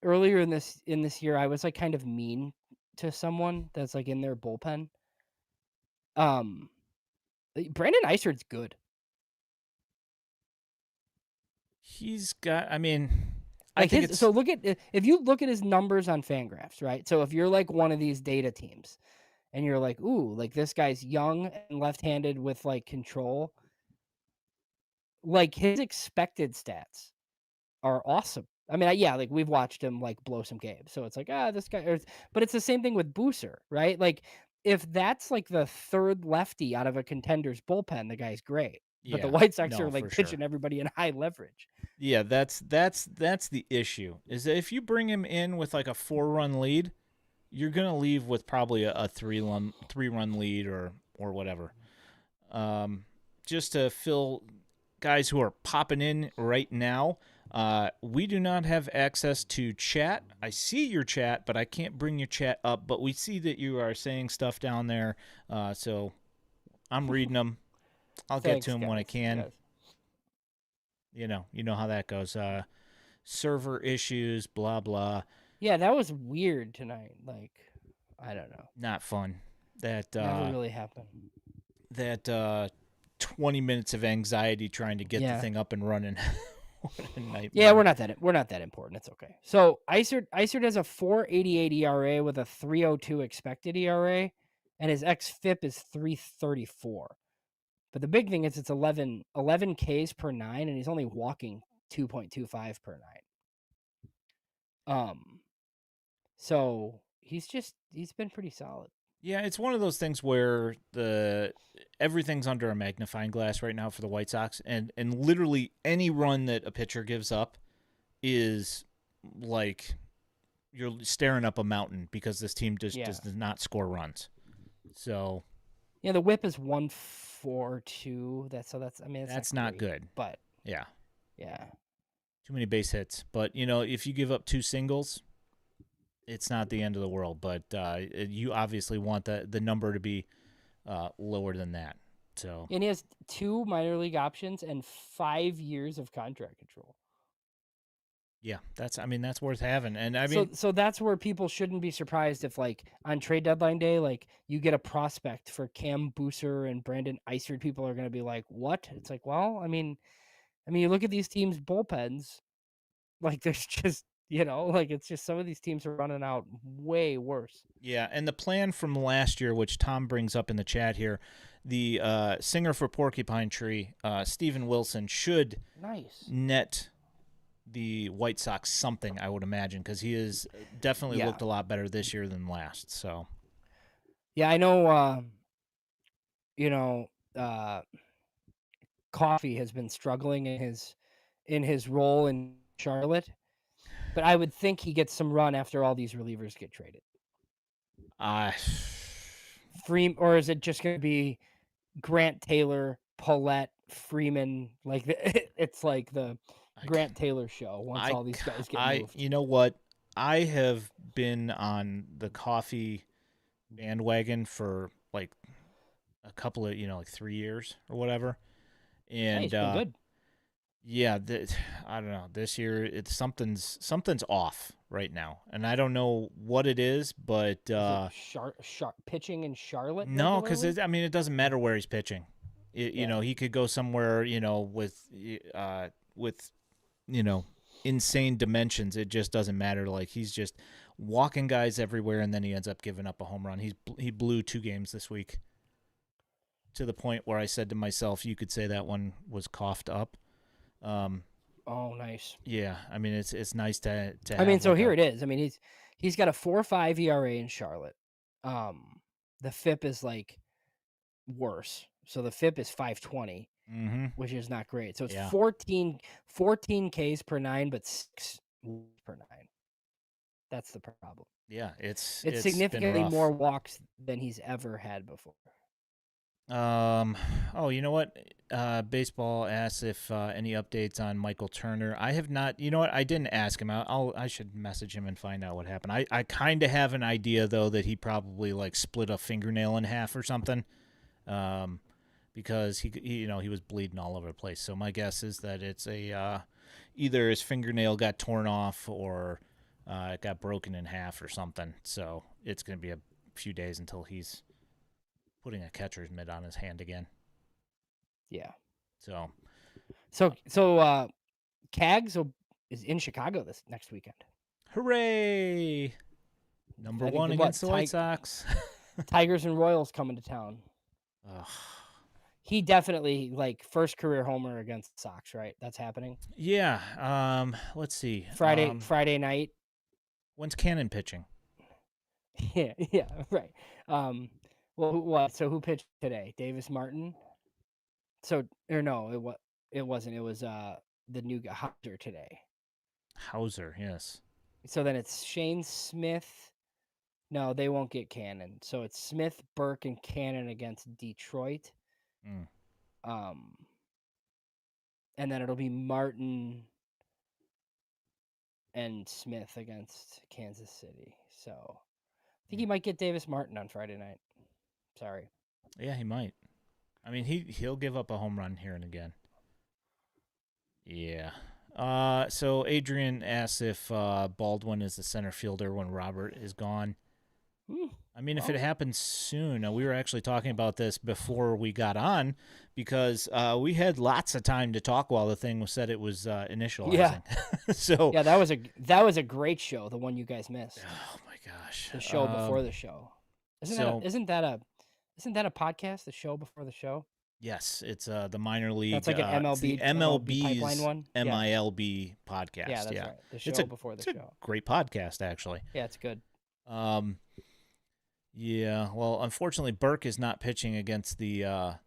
Speaker 2: earlier in this year, I was like kind of mean to someone that's like in their bullpen. Um, Brandon Isert's good.
Speaker 1: He's got. I mean, I
Speaker 2: Like
Speaker 1: think
Speaker 2: his
Speaker 1: it's
Speaker 2: so look at if you look at his numbers on Fangraphs, right? So if you're like one of these data teams and you're like, ooh, like this guy's young and left-handed with like control, like his expected stats are awesome. I mean, yeah, like we've watched him like blow some games, so it's like this guy. But it's the same thing with Booser, right? Like if that's like the third lefty out of a contender's bullpen, the guy's great. But the
Speaker 1: Yeah,
Speaker 2: White Sox
Speaker 1: no,
Speaker 2: are
Speaker 1: for
Speaker 2: like
Speaker 1: sure.
Speaker 2: pitching everybody in high leverage.
Speaker 1: Yeah, that's the issue. Is that if you bring him in with like a 4-run lead, you're gonna leave with probably a 3-run lead or whatever. Um, just to fill guys who are popping in right now. We do not have access to chat. I see your chat, but I can't bring your chat up. But we see that you are saying stuff down there, so I'm reading them. I'll get to
Speaker 2: Thanks,
Speaker 1: them when I
Speaker 2: guys.
Speaker 1: can.
Speaker 2: Yes.
Speaker 1: You know how that goes. Server issues, blah blah.
Speaker 2: Yeah, that was weird tonight. Like, I don't know.
Speaker 1: Not fun. That
Speaker 2: Never really happened.
Speaker 1: that 20 minutes of anxiety trying to get the
Speaker 2: Yeah.
Speaker 1: thing up and running. What a
Speaker 2: Yeah,
Speaker 1: nightmare.
Speaker 2: we're not that important. It's okay. So Isert has a 4.88 ERA with a 3.02 expected ERA, and his xFIP is 3.34. But the big thing is it's 11 Ks per nine, and he's only walking 2.25 per nine. So he's been pretty solid.
Speaker 1: Yeah, it's one of those things where the everything's under a magnifying glass right now for the White Sox, and literally any run that a pitcher gives up is like you're staring up a mountain because this team just
Speaker 2: Yeah.
Speaker 1: does not score runs. So
Speaker 2: Yeah, the WHIP is 1.42. That's I mean
Speaker 1: that's
Speaker 2: not
Speaker 1: not
Speaker 2: great,
Speaker 1: good.
Speaker 2: but
Speaker 1: Yeah,
Speaker 2: yeah.
Speaker 1: too many base hits. But if you give up 2 singles, it's not the end of the world. But you obviously want the number to be lower than that. So
Speaker 2: And he has 2 minor league options and 5 years of contract control.
Speaker 1: yeah, that's worth having. And I
Speaker 2: So
Speaker 1: mean,
Speaker 2: so that's where people shouldn't be surprised if like on trade deadline day, like you get a prospect for Cam Booser and Brandon Isard. People are going to be like, "What?" It's like, well, I mean, you look at these teams' bullpens. Like there's just like it's just some of these teams are running out way worse.
Speaker 1: yeah, and the plan from last year, which Tom brings up in the chat here, the singer for Porcupine Tree, Steven Wilson, should
Speaker 2: Nice.
Speaker 1: net the White Sox something, I would imagine, because he has definitely
Speaker 2: Yeah.
Speaker 1: looked a lot better this year than last. So
Speaker 2: Yeah, I know. You know, uh, Coffee has been struggling in his role in Charlotte, but I would think he gets some run after all these relievers get traded.
Speaker 1: uh,
Speaker 2: Or is it just going to be Grant Taylor, Paulette, Freeman? Like it's like the Grant Taylor show once all these guys get moved.
Speaker 1: you know what? I have been on the Coffee bandwagon for like a couple of, like 3 years or whatever.
Speaker 2: Hey,
Speaker 1: And
Speaker 2: it's been good.
Speaker 1: yeah, I don't know. This year, it's something's off right now, and I don't know what it is, but
Speaker 2: Is it pitching in Charlotte
Speaker 1: no, because
Speaker 2: regularly?
Speaker 1: it doesn't matter where he's pitching.
Speaker 2: Yeah.
Speaker 1: He could go somewhere, with insane dimensions. It just doesn't matter. Like he's just walking guys everywhere, and then he ends up giving up a home run. He blew 2 games this week, to the point where I said to myself, you could say that one was coughed up.
Speaker 2: Oh, nice.
Speaker 1: Yeah, I mean it's nice to
Speaker 2: I mean,
Speaker 1: have
Speaker 2: so
Speaker 1: like
Speaker 2: here
Speaker 1: a
Speaker 2: it is. I mean, he's got a 4.5 ERA in Charlotte. The FIP is like worse. So the FIP is 5.20, which is not great. So it's
Speaker 1: yeah
Speaker 2: 14 Ks per nine, but 6 per nine. That's the problem.
Speaker 1: yeah
Speaker 2: It's
Speaker 1: it's been
Speaker 2: significantly
Speaker 1: rough.
Speaker 2: more walks than he's ever had before.
Speaker 1: Oh, you know what? Baseball asks if any updates on Michael Turner. I have not. You know what? I didn't ask him. I should message him and find out what happened. I kind of have an idea though that he probably like split a fingernail in half or something. Because he was bleeding all over the place. So my guess is that it's either his fingernail got torn off or it got broken in half or something. So it's going to be a few days until he's putting a catcher's mitt on his hand again.
Speaker 2: Yeah.
Speaker 1: So
Speaker 2: Cags is in Chicago this next weekend.
Speaker 1: hooray! Number one against the White Sox.
Speaker 2: Tigers and Royals coming to town.
Speaker 1: Ugh.
Speaker 2: He definitely first career homer against the Sox, right? That's happening.
Speaker 1: Yeah. Let's see.
Speaker 2: Friday night.
Speaker 1: When's Cannon pitching?
Speaker 2: Yeah, right. Well, what? So who pitched today? Davis Martin. So or no, it wasn't. It was the new guy Hauser today.
Speaker 1: Hauser, yes.
Speaker 2: So then it's Shane Smith. No, they won't get Cannon. So it's Smith, Burke, and Cannon against Detroit.
Speaker 1: Mm.
Speaker 2: And then it'll be Martin and Smith against Kansas City. So I think he might get Davis Martin on Friday night. Sorry.
Speaker 1: Yeah, he might. I mean, he'll give up a home run here and again. Yeah. So Adrian asks if Baldwin is the center fielder when Robert is gone. I mean, if it happens soon, we were actually talking about this before we got on because we had lots of time to talk while the thing was said it was initializing.
Speaker 2: Yeah.
Speaker 1: So
Speaker 2: yeah, that was a great show. The one you guys missed.
Speaker 1: Oh my gosh.
Speaker 2: The show before the show. Isn't that a podcast? The show before the show.
Speaker 1: Yes, it's the minor league.
Speaker 2: That's like an MLB,
Speaker 1: MLB's
Speaker 2: pipeline one.
Speaker 1: MILB podcast.
Speaker 2: Yeah, that's right. The show before the show.
Speaker 1: Great podcast, actually.
Speaker 2: Yeah, it's good.
Speaker 1: Yeah. Well, unfortunately, Burke is not pitching against the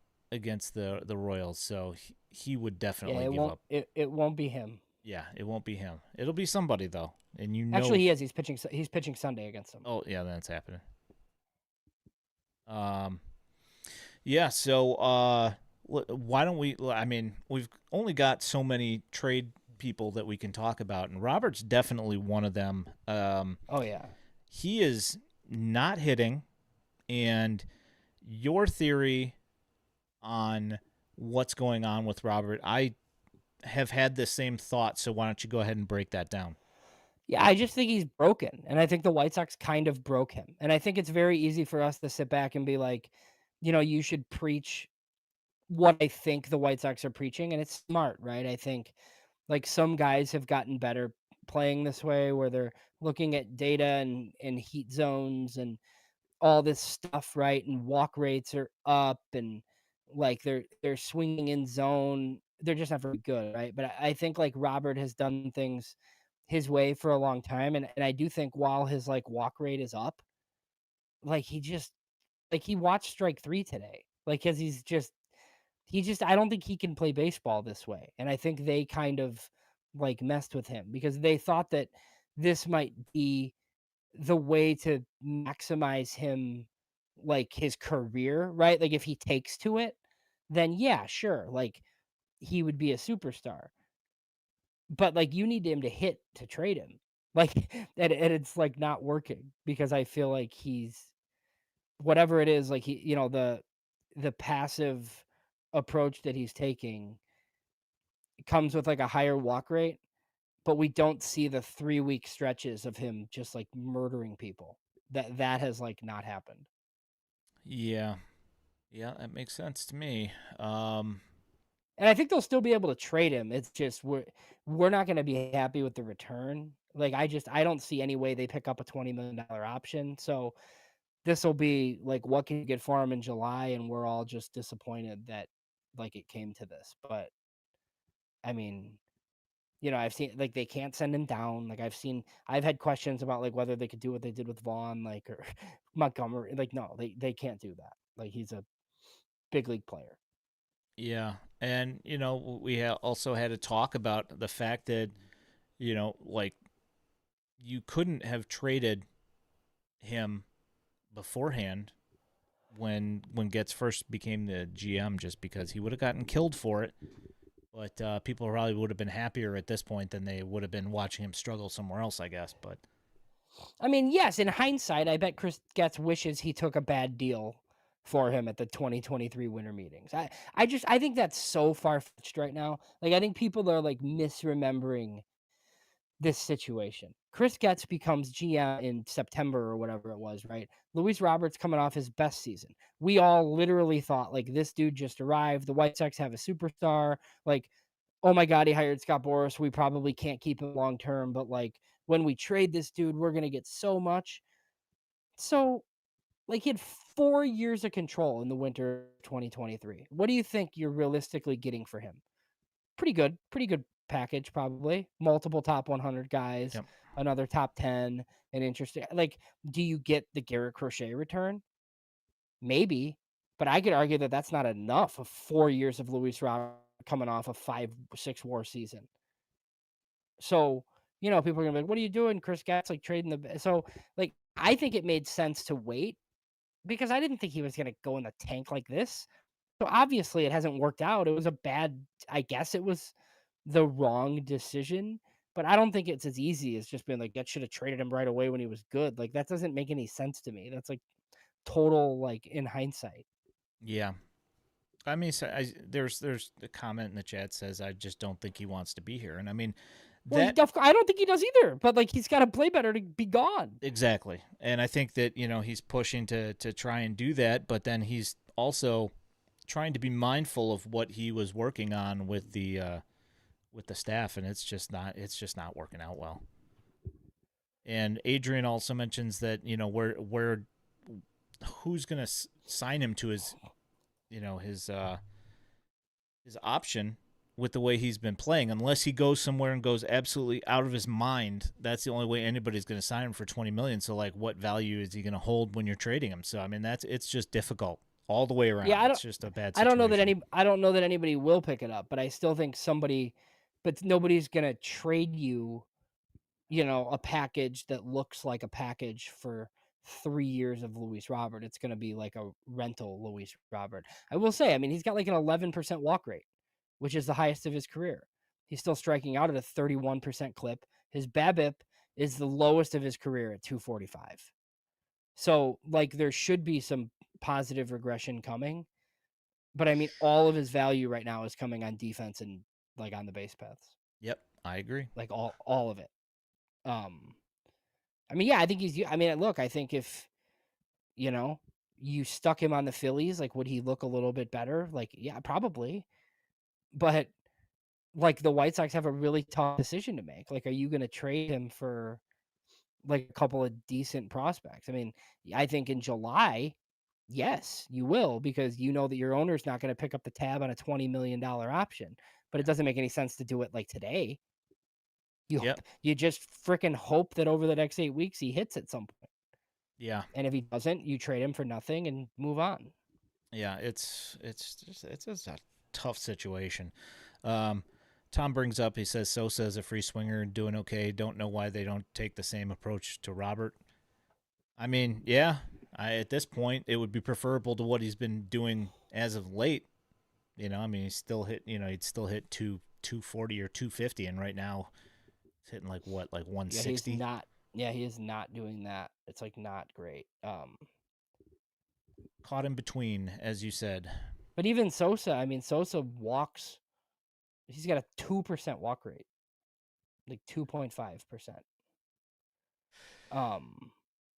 Speaker 1: Royals, so he would definitely give up.
Speaker 2: It won't be him.
Speaker 1: Yeah, it won't be him. It'll be somebody though, and
Speaker 2: actually he is. He's pitching Sunday against them.
Speaker 1: Oh yeah, that's happening. Yeah. So why don't we? I mean, we've only got so many trade people that we can talk about, and Robert's definitely one of them.
Speaker 2: Oh yeah.
Speaker 1: He is not hitting, and your theory on what's going on with Robert, I have had the same thought, so why don't you go ahead and break that down?
Speaker 2: Yeah, I just think he's broken, and I think the White Sox kind of broke him. And I think it's very easy for us to sit back and be like, you should preach what I think the White Sox are preaching, and it's smart, right? I think like some guys have gotten better playing this way where they're looking at data and heat zones and all this stuff, right? And walk rates are up and like they're swinging in zone. They're just not very good, right? But I think like Robert has done things his way for a long time. And I do think while his like walk rate is up, like he watched strike 3 today. Like cause I don't think he can play baseball this way. And I think they kind of like messed with him because they thought that this might be the way to maximize him, like his career, right? Like if he takes to it, then yeah, sure. Like he would be a superstar. But like you need him to hit to trade him. Like and it's like not working because I feel like he's whatever it is, like the passive approach that he's taking comes with like a higher walk rate, but we don't see the 3-week stretches of him just like murdering people. That has like not happened.
Speaker 1: Yeah. Yeah, that makes sense to me.
Speaker 2: And I think they'll still be able to trade him. It's just we're not going to be happy with the return. Like I don't see any way they pick up a $20 million option. So this will be like what can you get for him in July, and we're all just disappointed that like it came to this. But I mean, I've seen like they can't send him down. Like I've had questions about like whether they could do what they did with Vaughn, like or Montgomery. Like no, they can't do that. Like he's a big league player.
Speaker 1: Yeah, and we also had to talk about the fact that like you couldn't have traded him beforehand when Getz first became the GM, just because he would have gotten killed for it. But people probably would have been happier at this point than they would have been watching him struggle somewhere else, I guess. But
Speaker 2: I mean, yes, in hindsight, I bet Chris Getz wishes he took a bad deal for him at the 2023 winter meetings. I think that's so far-fetched right now. Like I think people are like misremembering this situation. Chris Getz becomes GM in September or whatever it was, right? Luis Roberts coming off his best season. We all literally thought like this dude just arrived. The White Sox have a superstar. Like, oh my God, he hired Scott Boras. We probably can't keep him long term, but like when we trade this dude, we're gonna get so much. So like he had 4 years of control in the winter of 2023. What do you think you're realistically getting for him? Pretty good package, probably. Multiple top 100 guys,
Speaker 1: yep.
Speaker 2: Another top 10, and interesting. Like, do you get the Garrett Crochet return? Maybe. But I could argue that that's not enough of 4 years of Luis Robert coming off a 5-6 WAR season. So, people are gonna be like, "What are you doing, Chris Gatz, like, trading the" so, like, I think it made sense to wait because I didn't think he was gonna go in the tank like this. So, obviously, it hasn't worked out. It was a bad I guess it was the wrong decision, but I don't think it's as easy as just being like, "That should have traded him right away when he was good." Like, that doesn't make any sense to me. That's, like, total, like, in hindsight.
Speaker 1: Yeah. I mean, there's a comment in the chat says I just don't think he wants to be here, and I mean
Speaker 2: Well,
Speaker 1: that
Speaker 2: I don't think he does either, but, like, he's gotta play better to be gone.
Speaker 1: exactly, and I think that he's pushing to try and do that, but then he's also trying to be mindful of what he was working on with the staff, and it's just not working out well. And Adrian also mentions that where who's gonna sign him to his his option with the way he's been playing, unless he goes somewhere and goes absolutely out of his mind. That's the only way anybody's going to sign him for $20 million. So, like, what value is he going to hold when you're trading him? So, I mean, it's just difficult all the way
Speaker 2: Yeah,
Speaker 1: around. It's just a bad
Speaker 2: I don't know that
Speaker 1: situation.
Speaker 2: I don't know that anybody will pick it up, but I still think but nobody's gonna trade you, a package that looks like a package for 3 years of Luis Robert. It's gonna be like a rental Luis Robert. I will say, I mean, he's got like an 11% walk rate, which is the highest of his career. He's still striking out at a 31% clip. His BABIP is the lowest of his career at 245. So, like, there should be some positive regression coming. But I mean, all of his value right now is coming on defense and like on the base paths,
Speaker 1: Yep, I agree.
Speaker 2: like all of it. Um, I mean, yeah, I think he's. I mean, look, I think if you know you stuck him on the Phillies, like, would he look a little bit better? Like, yeah, probably. But like, the White Sox have a really tough decision to make. Like, are you going to trade him for like a couple of decent prospects? I mean, I think in July, yes, you will, because you know that your owner's not going to pick up the tab on a $20 million option. But it doesn't make any sense to do it like today.
Speaker 1: Yep.
Speaker 2: You just freaking hope that over the next 8 weeks he hits at some point.
Speaker 1: Yeah.
Speaker 2: And if he doesn't, you trade him for nothing and move on.
Speaker 1: Yeah. It's a tough situation. Um, Tom brings up. He says Sosa is a free swinger, doing okay. Don't know why they don't take the same approach to Robert. I mean, yeah. At this point, it would be preferable to what he's been doing as of late. I mean, he'd still hit 240 or 250, and right now he's hitting like what, like
Speaker 2: Yeah, he's
Speaker 1: 160.
Speaker 2: not. Yeah, he is not doing that. It's like not great.
Speaker 1: Caught in between, as you said.
Speaker 2: But even Sosa, I mean, Sosa walks. He's got a 2% walk rate, like 2.5%. Um,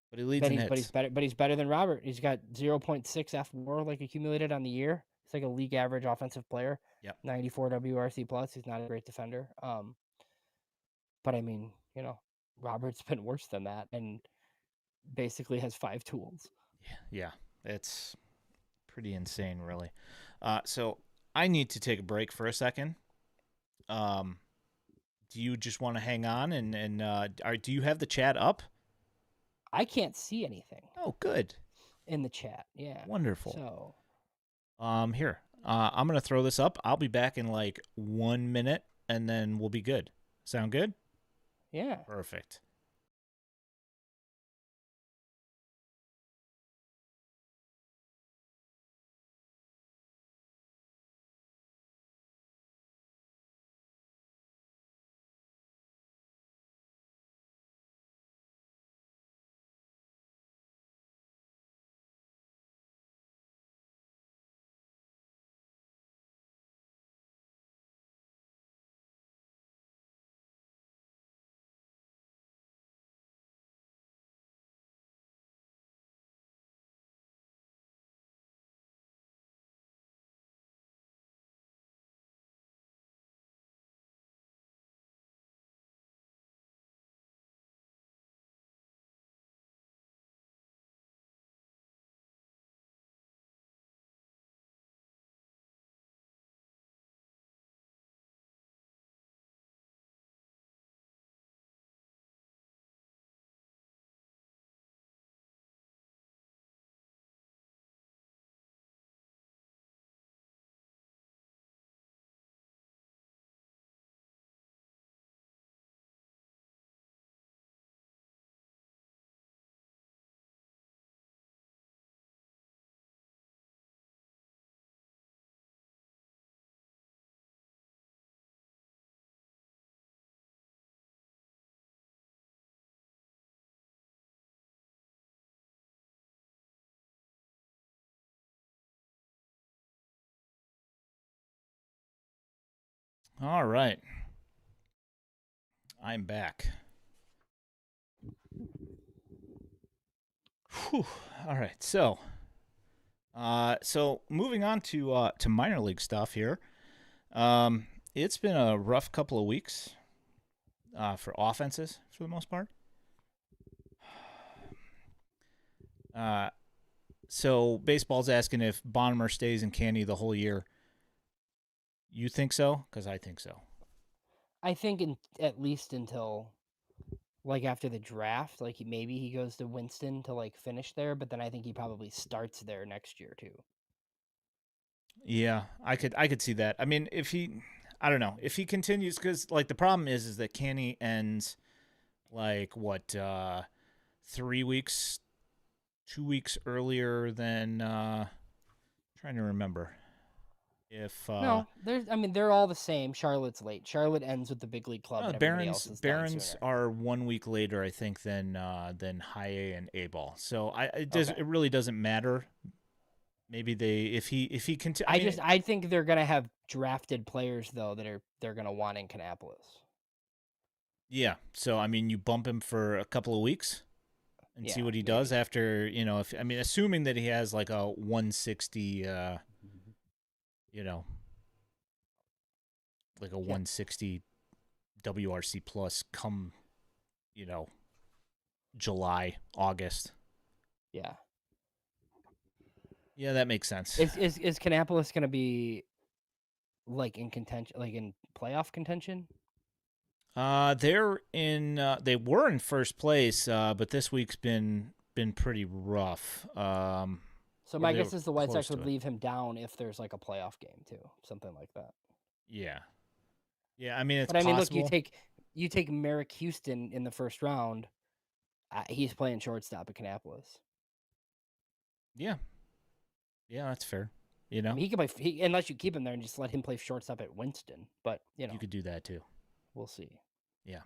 Speaker 1: But he leads in
Speaker 2: But he's
Speaker 1: hits.
Speaker 2: better. But he's better than Robert. He's got 0.6 F WAR like accumulated on the year. He's like a league average offensive player.
Speaker 1: Yep.
Speaker 2: 94 WRC plus. He's not a great defender. But I mean, Robert's been worse than that, and basically has 5 tools.
Speaker 1: Yeah. It's pretty insane, really. So I need to take a break for a second. Um, do you just want to hang on do you have the chat up?
Speaker 2: I can't see anything
Speaker 1: Oh, good.
Speaker 2: in the chat. Yeah.
Speaker 1: Wonderful.
Speaker 2: So
Speaker 1: Here. I'm gonna throw this up. I'll be back in like 1 minute, and then we'll be good. Sound good?
Speaker 2: yeah.
Speaker 1: Perfect. All right. I'm back. Whew. All right. So moving on to minor league stuff here. It's been a rough couple of weeks for offenses for the most part. Uh, so baseball's asking if Bonner stays in Candy the whole year. You think so? Because I think so.
Speaker 2: I think at least until like after the draft, like maybe he goes to Winston to like finish there, but then I think he probably starts there next year too.
Speaker 1: Yeah, I could see that. I mean, I don't know if he continues because like the problem is that Canny ends like what 3 weeks, 2 weeks earlier than trying to remember if
Speaker 2: No, there's. I mean, they're all the same. Charlotte's late. Charlotte ends with the big league club,
Speaker 1: no,
Speaker 2: but everybody
Speaker 1: Barons
Speaker 2: else is done
Speaker 1: Barons
Speaker 2: sooner.
Speaker 1: are 1 week later I think than High A and A ball. So
Speaker 2: Okay.
Speaker 1: it really doesn't matter. Maybe they if he continue. I mean,
Speaker 2: I think they're gonna have drafted players though that they're gonna want in Kannapolis.
Speaker 1: yeah. So I mean, you bump him for a couple of weeks and see
Speaker 2: Yeah,
Speaker 1: what he does
Speaker 2: maybe.
Speaker 1: after, if I mean assuming that he has like a 160 you know, like a
Speaker 2: Yep.
Speaker 1: 160 WRC plus come, you know, July, August.
Speaker 2: Yeah.
Speaker 1: Yeah, that makes sense.
Speaker 2: Is Kannapolis gonna be like in contention, like in playoff contention?
Speaker 1: They were in first place, but this week's been pretty rough.
Speaker 2: So
Speaker 1: Or
Speaker 2: my
Speaker 1: they were
Speaker 2: guess is the White
Speaker 1: close
Speaker 2: Sox
Speaker 1: to
Speaker 2: would
Speaker 1: it.
Speaker 2: leave him down if there's like a playoff game too, something like that.
Speaker 1: Yeah. Yeah, I mean it's
Speaker 2: But I mean, look,
Speaker 1: possible.
Speaker 2: you take Merrick Houston in the first round. He's playing shortstop at Kannapolis.
Speaker 1: Yeah. Yeah, that's fair. You
Speaker 2: I
Speaker 1: know,
Speaker 2: mean, he could play unless you keep him there and just let him play shortstop at Winston. But
Speaker 1: you could do that too.
Speaker 2: we'll see.
Speaker 1: Yeah.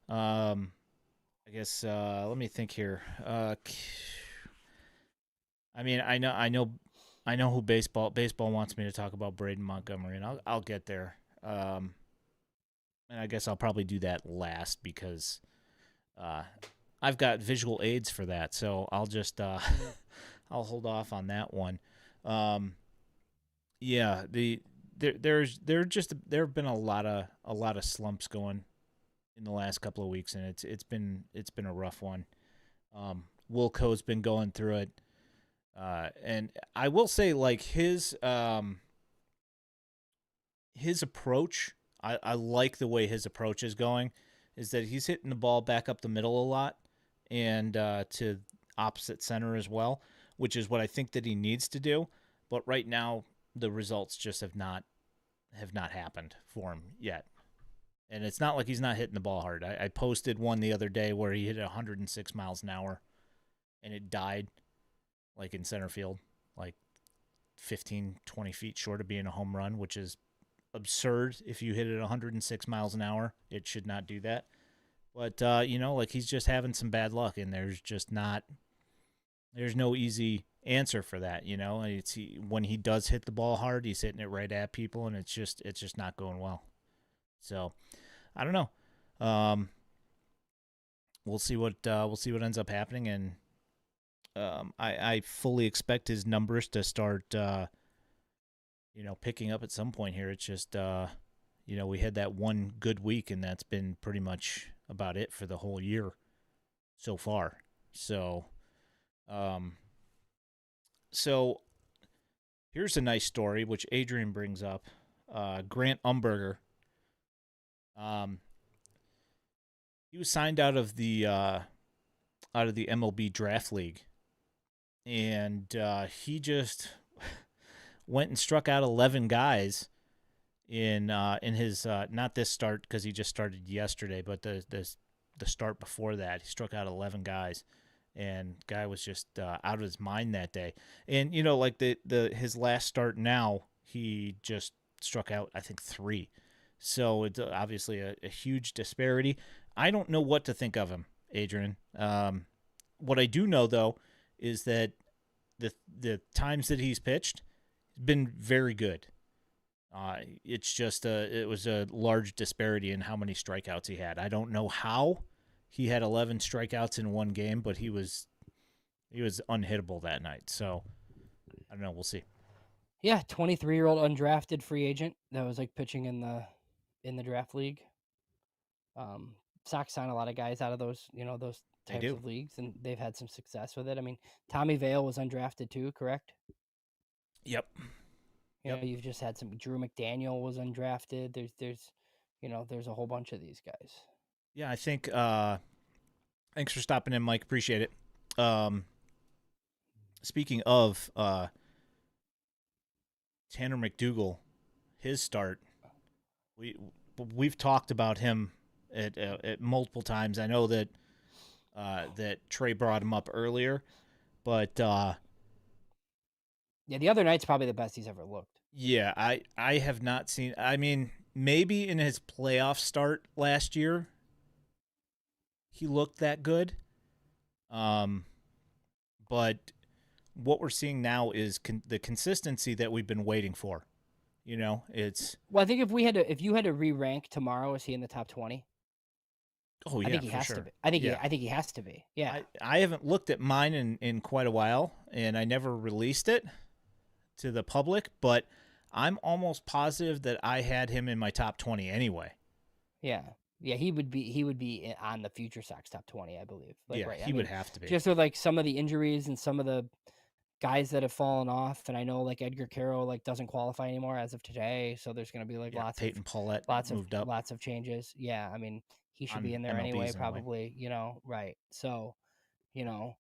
Speaker 1: Um I guess let me think here. I mean, I know who baseball wants me to talk about Braden Montgomery, and I'll get there. And I guess I'll probably do that last because uh, I've got visual aids for that, so I'll just I'll hold off on that one. Um, yeah, there have been a lot of slumps going in the last couple of weeks, and it's been a rough one. Wilco's been going through it. And I will say, like his approach, I like the way his approach is going. Is that he's hitting the ball back up the middle a lot, and to opposite center as well, which is what I think that he needs to do. But right now, the results just have not happened for him yet. And it's not like he's not hitting the ball hard. I posted one the other day where he hit 106 miles an hour, and it died like in center field, like 15, 20 feet short of being a home run, which is absurd. If you hit it 106 miles an hour, it should not do that. But, like he's just having some bad luck, and there's no easy answer for that. When he does hit the ball hard, he's hitting it right at people, and it's just not going well. So I don't know. Um, we'll see what ends up happening, and I fully expect his numbers to start picking up at some point here. It's just, we had that one good week, and that's been pretty much about it for the whole year so far. So, um, so here's a nice story which Adrian brings up. Grant Umberger, um, he was signed out of the MLB draft league, and he just went and struck out 11 guys in his not this start because he just started yesterday, but the start before that, he struck out 11 guys, and guy was just out of his mind that day. And like the his last start now, he just struck out I think three. So it's obviously a huge disparity. I don't know what to think of him, Adrian. What I do know though is that the times that he's pitched, has been very good. It's just it was a large disparity in how many strikeouts he had. I don't know how he had 11 strikeouts in one game, but he was unhittable that night. So I don't know. We'll see.
Speaker 2: Yeah, 23-year-old undrafted free agent that was like pitching in the draft league. Sox sign a lot of guys out of those
Speaker 1: They
Speaker 2: types
Speaker 1: do.
Speaker 2: of leagues, and they've had some success with it. I mean, Tommy Vale was undrafted too, correct?
Speaker 1: Yep. Yep.
Speaker 2: You've just had some. Drew McDaniel was undrafted. There's a whole bunch of these guys.
Speaker 1: Yeah, I think. Thanks for stopping in, Mike. Appreciate it. Speaking of Tanner McDougal, his start, we've talked about him at multiple times. I know that that Trey brought him up earlier, but
Speaker 2: Yeah, the other night's probably the best he's ever looked.
Speaker 1: yeah, I have not seen. I mean, maybe in his playoff start last year, he looked that good. Um, but what we're seeing now is the consistency that we've been waiting for. It's
Speaker 2: Well, I think if you had to re-rank tomorrow, is he in the top 20?
Speaker 1: oh
Speaker 2: I
Speaker 1: yeah,
Speaker 2: think he
Speaker 1: for
Speaker 2: has to
Speaker 1: sure.
Speaker 2: be. I think
Speaker 1: Yeah.
Speaker 2: he has to be. Yeah.
Speaker 1: I haven't looked at mine in quite a while, and I never released it to the public, but I'm almost positive that I had him in my top 20 anyway.
Speaker 2: Yeah. Yeah, he would be on the FutureSox top 20, I believe. Like
Speaker 1: Yeah,
Speaker 2: right. I
Speaker 1: he would
Speaker 2: mean,
Speaker 1: have to be.
Speaker 2: just with like some of the injuries and some of the guys that have fallen off, and I know like Edgar Carroll like doesn't qualify anymore as of today, so there's going to be like
Speaker 1: Yeah, Peyton Paulette moved up
Speaker 2: lots of changes. Yeah, I mean, he should be
Speaker 1: on
Speaker 2: in there anyway
Speaker 1: MLB's anyway.
Speaker 2: probably, right. So, you know,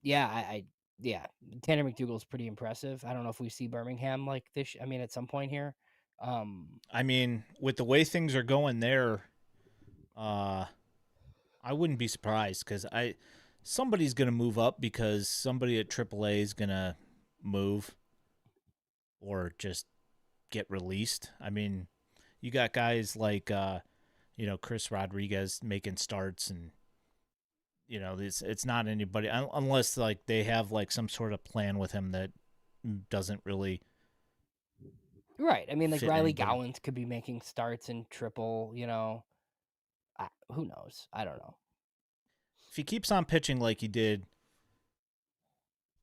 Speaker 2: yeah, yeah, Tanner McDougal's pretty impressive. I don't know if we see Birmingham like this I mean at some point here.
Speaker 1: I mean, with the way things are going there, uh, I wouldn't be surprised because somebody's gonna move up because somebody at AAA is gonna move or just get released. I mean, you got guys like Chris Rodriguez making starts, and it's not anybody unless like they have like some sort of plan with him that doesn't really
Speaker 2: right. I mean like
Speaker 1: fit
Speaker 2: Riley
Speaker 1: anybody.
Speaker 2: Gowans could be making starts in triple, who knows? I don't know.
Speaker 1: If he keeps on pitching like he did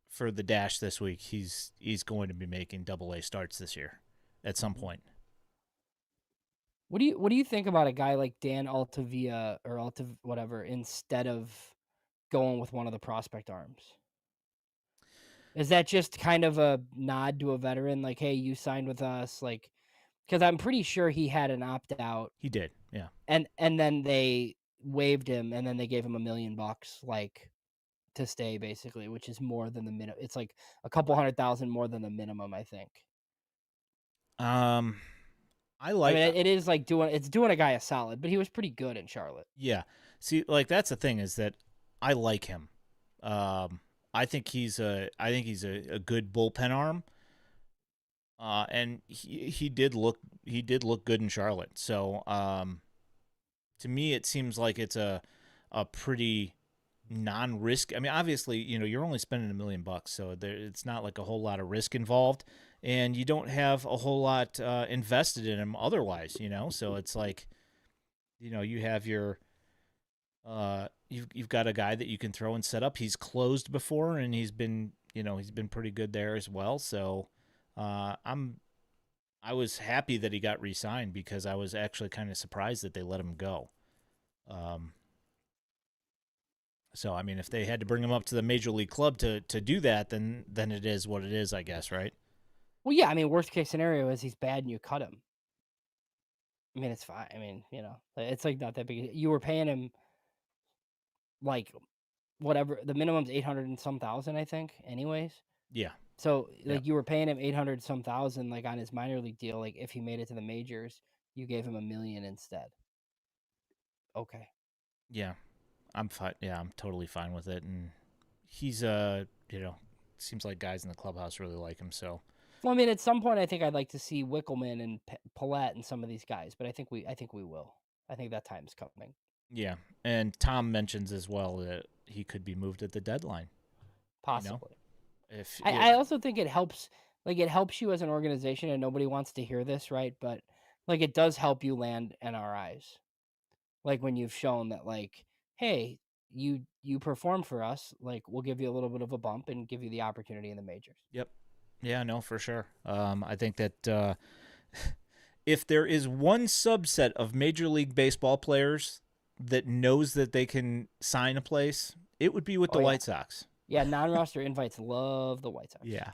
Speaker 1: for the Dash this week, he's going to be making AA starts this year at some point.
Speaker 2: What do you think about a guy like Dan Altavia or Alta whatever instead of going with one of the prospect arms? Is that just kind of a nod to a veteran like, "Hey, you signed with us," like cuz I'm pretty sure he had an opt out
Speaker 1: He did, yeah.
Speaker 2: and then they waived him and then they gave him $1,000,000 like to stay basically, which is more than the minimum. It's like a couple 100,000 more than the minimum, I think.
Speaker 1: Um, I
Speaker 2: I
Speaker 1: like,
Speaker 2: mean, it is like doing a guy a solid, but he was pretty good in Charlotte.
Speaker 1: yeah. See, like that's the thing is that I like him. Um, I think he's a good bullpen arm. And he did look good in Charlotte. So to me, it seems like it's a pretty non-risk. I mean, obviously, you're only spending $1,000,000, so it's not like a whole lot of risk involved, and you don't have a whole lot invested in him otherwise. So it's like, you have your you've got a guy that you can throw and set up. He's closed before, and he's been pretty good there as well. So I was happy that he got re-signed because I was actually kind of surprised that they let him go. Um, so I mean, if they had to bring him up to the major league club to do that, then it is what it is, I guess, right?
Speaker 2: Well, yeah, I mean, worst case scenario is he's bad and you cut him. I mean, it's fine. I mean, it's like not that big. You were paying him like whatever the minimum's 800 and some thousand, I think. Anyways,
Speaker 1: Yeah,
Speaker 2: so
Speaker 1: yeah,
Speaker 2: like you were paying him 800 some thousand like on his minor league deal. Like if he made it to the majors, you gave him $1,000,000 instead. Okay.
Speaker 1: yeah. I'm fine. Yeah, I'm totally fine with it. And he's seems like guys in the clubhouse really like him. So
Speaker 2: Well, I mean, at some point, I think I'd like to see Wickelman and Paulette and some of these guys, but I think we will. I think that time's coming.
Speaker 1: yeah. And Tom mentions as well that he could be moved at the deadline. You know,
Speaker 2: Possibly.
Speaker 1: if
Speaker 2: I also think it helps like it helps you as an organization, and nobody wants to hear this, right? But like it does help you land NRIs. Like when you've shown that, like, hey, you perform for us, like we'll give you a little bit of a bump and give you the opportunity in the majors.
Speaker 1: Yep. Yeah, no, for sure. I think that if there is one subset of Major League Baseball players that knows that they can sign a place, it would be with
Speaker 2: Oh
Speaker 1: the
Speaker 2: yeah,
Speaker 1: White Sox.
Speaker 2: yeah. Non-roster invites love the White Sox.
Speaker 1: Yeah.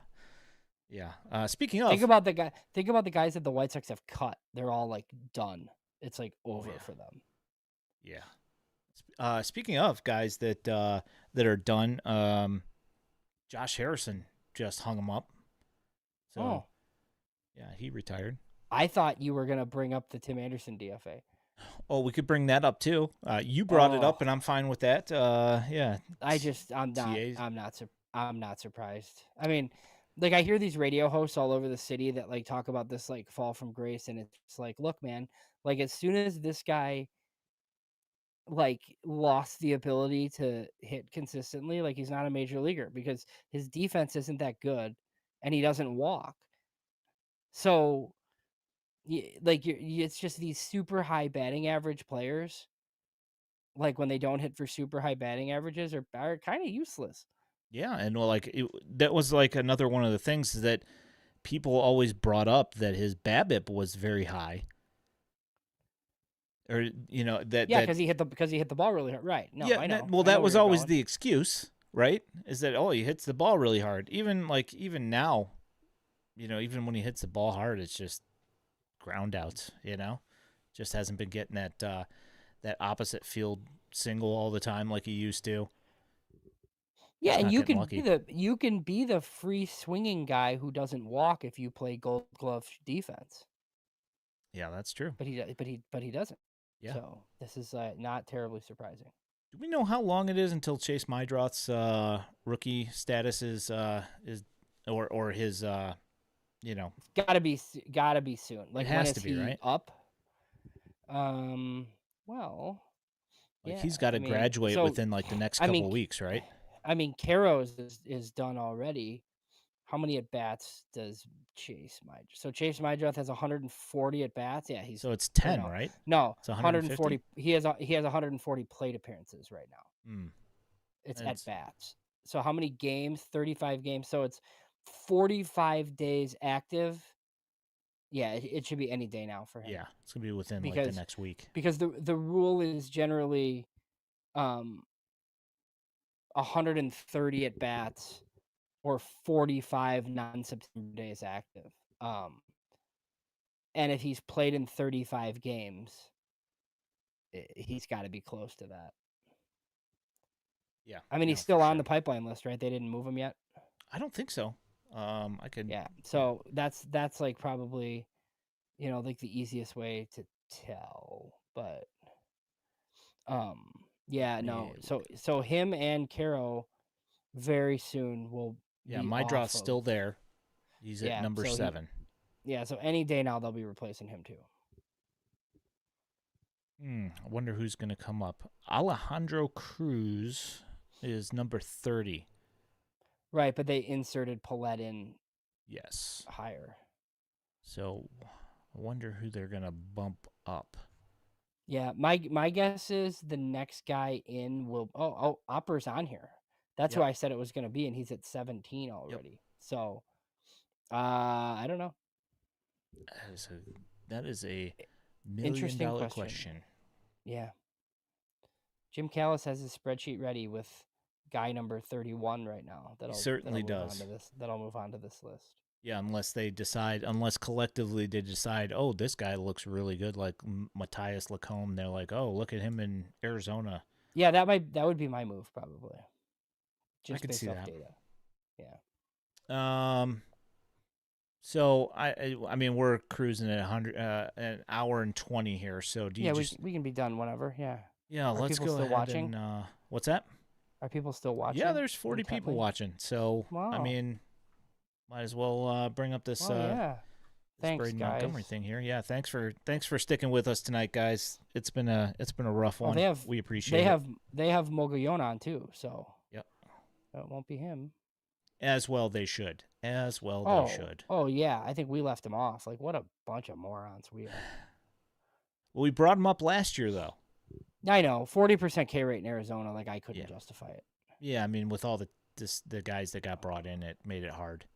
Speaker 1: Yeah. Speaking
Speaker 2: Think
Speaker 1: of,
Speaker 2: about the guy. Think about the guys that the White Sox have cut. They're all like done. It's like
Speaker 1: oh
Speaker 2: over
Speaker 1: yeah,
Speaker 2: for them.
Speaker 1: yeah. Speaking of guys that are done, Josh Harrison just hung him up. So
Speaker 2: Oh,
Speaker 1: yeah, he retired.
Speaker 2: I thought you were gonna bring up the Tim Anderson DFA.
Speaker 1: Oh, we could bring that up too. You brought it
Speaker 2: Oh,
Speaker 1: up, and I'm fine with that. Yeah. TAs.
Speaker 2: I'm not surprised. I mean, like I hear these radio hosts all over the city that like talk about this like fall from grace, and it's like, look, man, like as soon as this guy like lost the ability to hit consistently, like he's not a major leaguer because his defense isn't that good, and he doesn't walk. So, like it's just these super high batting average players. Like when they don't hit for super high batting averages are kind of useless.
Speaker 1: Yeah, and well, like that was like another one of the things that people always brought up that his BABIP was very high, or that
Speaker 2: Yeah,
Speaker 1: that
Speaker 2: because he hit the ball really hard. Right. No,
Speaker 1: yeah.
Speaker 2: I know.
Speaker 1: Well,
Speaker 2: I know
Speaker 1: that
Speaker 2: where
Speaker 1: was
Speaker 2: you're
Speaker 1: always
Speaker 2: going.
Speaker 1: the excuse, right? Is that he hits the ball really hard? Even now, even when he hits the ball hard, it's just ground outs. Just hasn't been getting that opposite field single all the time like he used to.
Speaker 2: Yeah,
Speaker 1: Just
Speaker 2: and
Speaker 1: not getting lucky.
Speaker 2: you can be the free swinging guy who doesn't walk if you play Gold Glove defense.
Speaker 1: Yeah, that's true.
Speaker 2: But he doesn't.
Speaker 1: Yeah.
Speaker 2: So this is not terribly surprising.
Speaker 1: Do we know how long it is until Chase Mydroth's rookie status is or his
Speaker 2: It's gotta be soon.
Speaker 1: it
Speaker 2: Like when
Speaker 1: has
Speaker 2: is
Speaker 1: to be,
Speaker 2: he
Speaker 1: right?
Speaker 2: up? Well,
Speaker 1: Like
Speaker 2: yeah.
Speaker 1: he's got
Speaker 2: I
Speaker 1: to
Speaker 2: mean,
Speaker 1: graduate
Speaker 2: so
Speaker 1: within like the next
Speaker 2: I mean,
Speaker 1: couple weeks, right?
Speaker 2: I mean, Caro's is done already. How many at bats does Chase Mydroth? So Chase Mydroth has 140 at bats. Yeah, he's
Speaker 1: So it's
Speaker 2: or
Speaker 1: 10,
Speaker 2: no,
Speaker 1: right?
Speaker 2: no,
Speaker 1: It's
Speaker 2: 140.
Speaker 1: 150.
Speaker 2: He has 140 plate appearances right now.
Speaker 1: Hmm.
Speaker 2: It's at
Speaker 1: It's
Speaker 2: bats. So how many games? 35 games. So it's 45 days active. Yeah, it should be any day now for him
Speaker 1: yeah, it's gonna be within like the
Speaker 2: because
Speaker 1: next week.
Speaker 2: the rule is generally um 130 at bats or 45 non-September days active. And if he's played in 35 games, he's got to be close to that.
Speaker 1: Yeah,
Speaker 2: I mean,
Speaker 1: no,
Speaker 2: he's
Speaker 1: for
Speaker 2: still on
Speaker 1: sure.
Speaker 2: the pipeline list, right? They didn't move him yet.
Speaker 1: I don't think so. I could.
Speaker 2: Yeah. So that's like probably, like the easiest way to tell. But yeah,
Speaker 1: Let me
Speaker 2: no.
Speaker 1: look.
Speaker 2: So him and Caro very soon will
Speaker 1: Yeah,
Speaker 2: be
Speaker 1: my
Speaker 2: off
Speaker 1: draw's
Speaker 2: of.
Speaker 1: still there. He's at
Speaker 2: Yeah.
Speaker 1: number 7.
Speaker 2: So any day now they'll be replacing him too.
Speaker 1: I wonder who's going to come up. Alejandro Cruz is number 30.
Speaker 2: Right, but they inserted Paulette in
Speaker 1: Yes.
Speaker 2: higher.
Speaker 1: So I wonder who they're going to bump up.
Speaker 2: Yeah, my guess is the next guy in will. Opper's on here. That's who
Speaker 1: Yep.
Speaker 2: I said it was going to be, and he's at 17 already.
Speaker 1: Yep.
Speaker 2: So, I don't know.
Speaker 1: That is a
Speaker 2: Interesting
Speaker 1: $1 million
Speaker 2: question.
Speaker 1: question.
Speaker 2: Yeah, Jim Callis has his spreadsheet ready with guy number 31 right now.
Speaker 1: He certainly
Speaker 2: that'll move
Speaker 1: does.
Speaker 2: on to this. That'll move on to this list.
Speaker 1: Yeah, unless collectively they decide, oh, this guy looks really good, like Matthias Lacombe. They're like, oh, look at him in Arizona.
Speaker 2: Yeah, that would be my move probably.
Speaker 1: I
Speaker 2: Just
Speaker 1: could
Speaker 2: based
Speaker 1: see
Speaker 2: off
Speaker 1: that.
Speaker 2: data. Yeah.
Speaker 1: So I mean we're cruising at 100 an hour and 20 here. So do you just
Speaker 2: we can be done whenever. Yeah.
Speaker 1: yeah?
Speaker 2: Are
Speaker 1: Let's
Speaker 2: people
Speaker 1: go
Speaker 2: still
Speaker 1: ahead
Speaker 2: watching?
Speaker 1: and What's that?
Speaker 2: Are people still watching?
Speaker 1: Yeah, there's 40 people
Speaker 2: intently?
Speaker 1: watching. So I
Speaker 2: Wow.
Speaker 1: mean, might as well bring up this
Speaker 2: Yeah.
Speaker 1: this
Speaker 2: Thanks,
Speaker 1: Braden
Speaker 2: guys.
Speaker 1: Montgomery thing here. Yeah, thanks for sticking with us tonight, guys. It's been a rough one. We appreciate it.
Speaker 2: They have Mogollon on too, so
Speaker 1: Yep.
Speaker 2: it won't be him.
Speaker 1: As well they should. As well they
Speaker 2: Oh,
Speaker 1: should.
Speaker 2: oh yeah. I think we left him off. Like, what a bunch of morons we are.
Speaker 1: Well, we brought him up last year, though.
Speaker 2: I know, 40% K rate in Arizona. Like, I couldn't
Speaker 1: Yeah.
Speaker 2: justify it.
Speaker 1: Yeah, I mean, with all the guys that got brought in, it made it hard.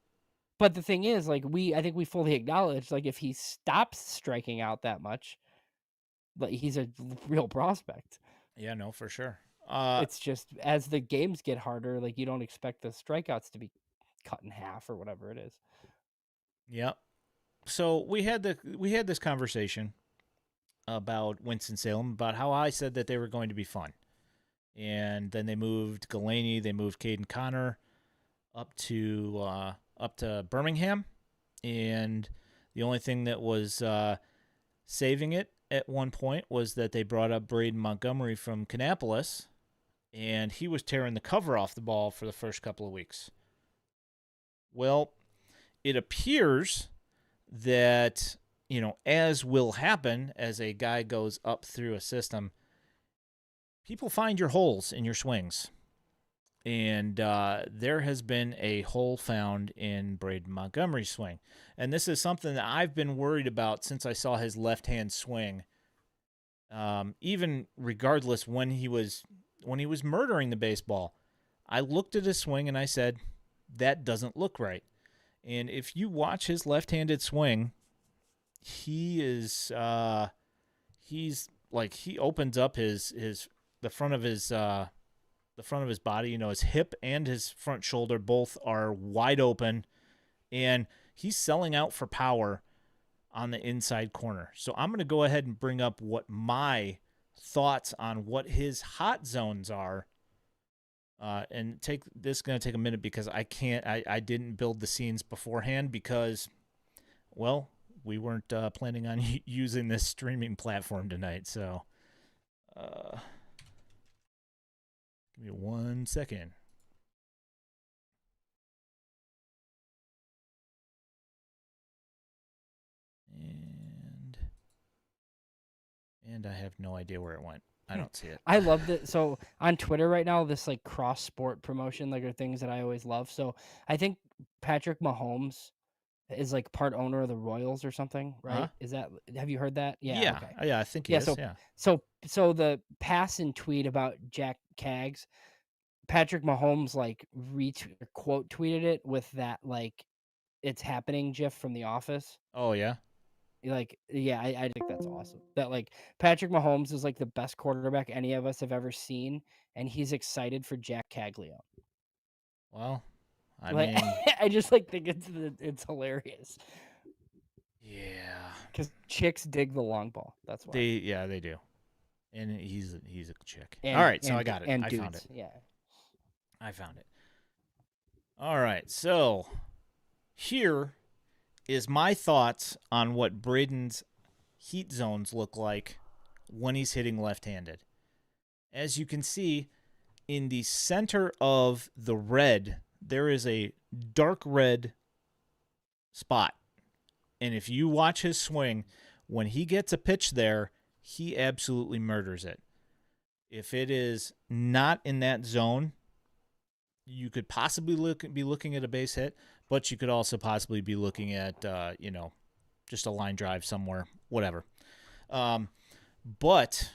Speaker 2: But the thing is, like, I think we fully acknowledge, like, if he stops striking out that much, like, he's a real prospect.
Speaker 1: Yeah, no, for sure.
Speaker 2: It's just as the games get harder, like, you don't expect the strikeouts to be cut in half or whatever it is.
Speaker 1: Yeah. So we had this conversation about Winston-Salem, about how I said that they were going to be fun. And then they moved Galaney, they moved Caden Connor up to Birmingham, and the only thing that was saving it at one point was that they brought up Braden Montgomery from Kannapolis, and he was tearing the cover off the ball for the first couple of weeks. Well, it appears that, as will happen as a guy goes up through a system, people find your holes in your swings. And there has been a hole found in Braden Montgomery's swing. And this is something that I've been worried about since I saw his left-hand swing. Even regardless when he was murdering the baseball, I looked at his swing and I said, that doesn't look right. And if you watch his left-handed swing, he is he opens up the front of his body, his hip and his front shoulder both are wide open, and he's selling out for power on the inside corner. So I'm going to go ahead and bring up what my thoughts on what his hot zones are. And this is going to take a minute because I didn't build the scenes beforehand because, well, we weren't planning on using this streaming platform tonight. So, give me 1 second. And I have no idea where it went. I don't see it.
Speaker 2: I love that. So on Twitter right now, this like cross sport promotion, like are things that I always love. So I think Patrick Mahomes is like part owner of the Royals or something, right?
Speaker 1: Huh?
Speaker 2: Have you heard that? Yeah.
Speaker 1: Yeah.
Speaker 2: Okay.
Speaker 1: Yeah, I think he
Speaker 2: Yeah.
Speaker 1: is.
Speaker 2: So
Speaker 1: Yeah.
Speaker 2: so the pass and tweet about Jack Cags, Patrick Mahomes like quote tweeted it with that like it's happening gif from The Office.
Speaker 1: Oh, yeah.
Speaker 2: Like, yeah, I think that's awesome. That like Patrick Mahomes is like the best quarterback any of us have ever seen, and he's excited for Jack Caglio.
Speaker 1: Well, I
Speaker 2: Like,
Speaker 1: mean,
Speaker 2: I just like think it's hilarious
Speaker 1: yeah.
Speaker 2: because chicks dig the long ball. That's why.
Speaker 1: They do. And he's a chick.
Speaker 2: And,
Speaker 1: All right, so
Speaker 2: and,
Speaker 1: I got it.
Speaker 2: And
Speaker 1: I
Speaker 2: dudes,
Speaker 1: found it.
Speaker 2: yeah.
Speaker 1: I found it. All right, so here is my thoughts on what Braden's heat zones look like when he's hitting left-handed. As you can see, in the center of the red, there is a dark red spot. And if you watch his swing, when he gets a pitch there, he absolutely murders it. If it is not in that zone, you could possibly be looking at a base hit, but you could also possibly be looking at, just a line drive somewhere, whatever. But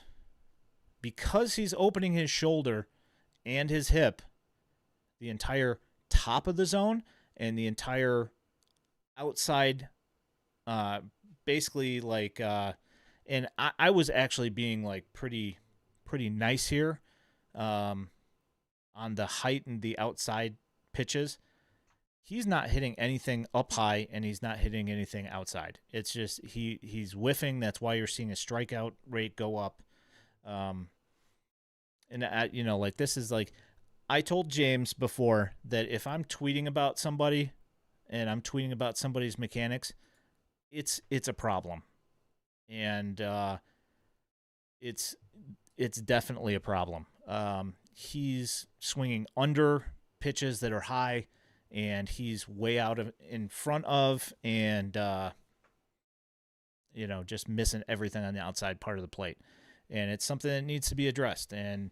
Speaker 1: because he's opening his shoulder and his hip, the entire top of the zone and the entire outside, basically like, and I was actually being like pretty nice here, on the height and the outside pitches. He's not hitting anything up high, and he's not hitting anything outside. It's just he's whiffing. That's why you're seeing a strikeout rate go up. Like this is like, I told James before that if I'm tweeting about somebody and I'm tweeting about somebody's mechanics, it's a problem. And it's definitely a problem. He's swinging under pitches that are high, and he's way out in front of, and just missing everything on the outside part of the plate. And it's something that needs to be addressed. And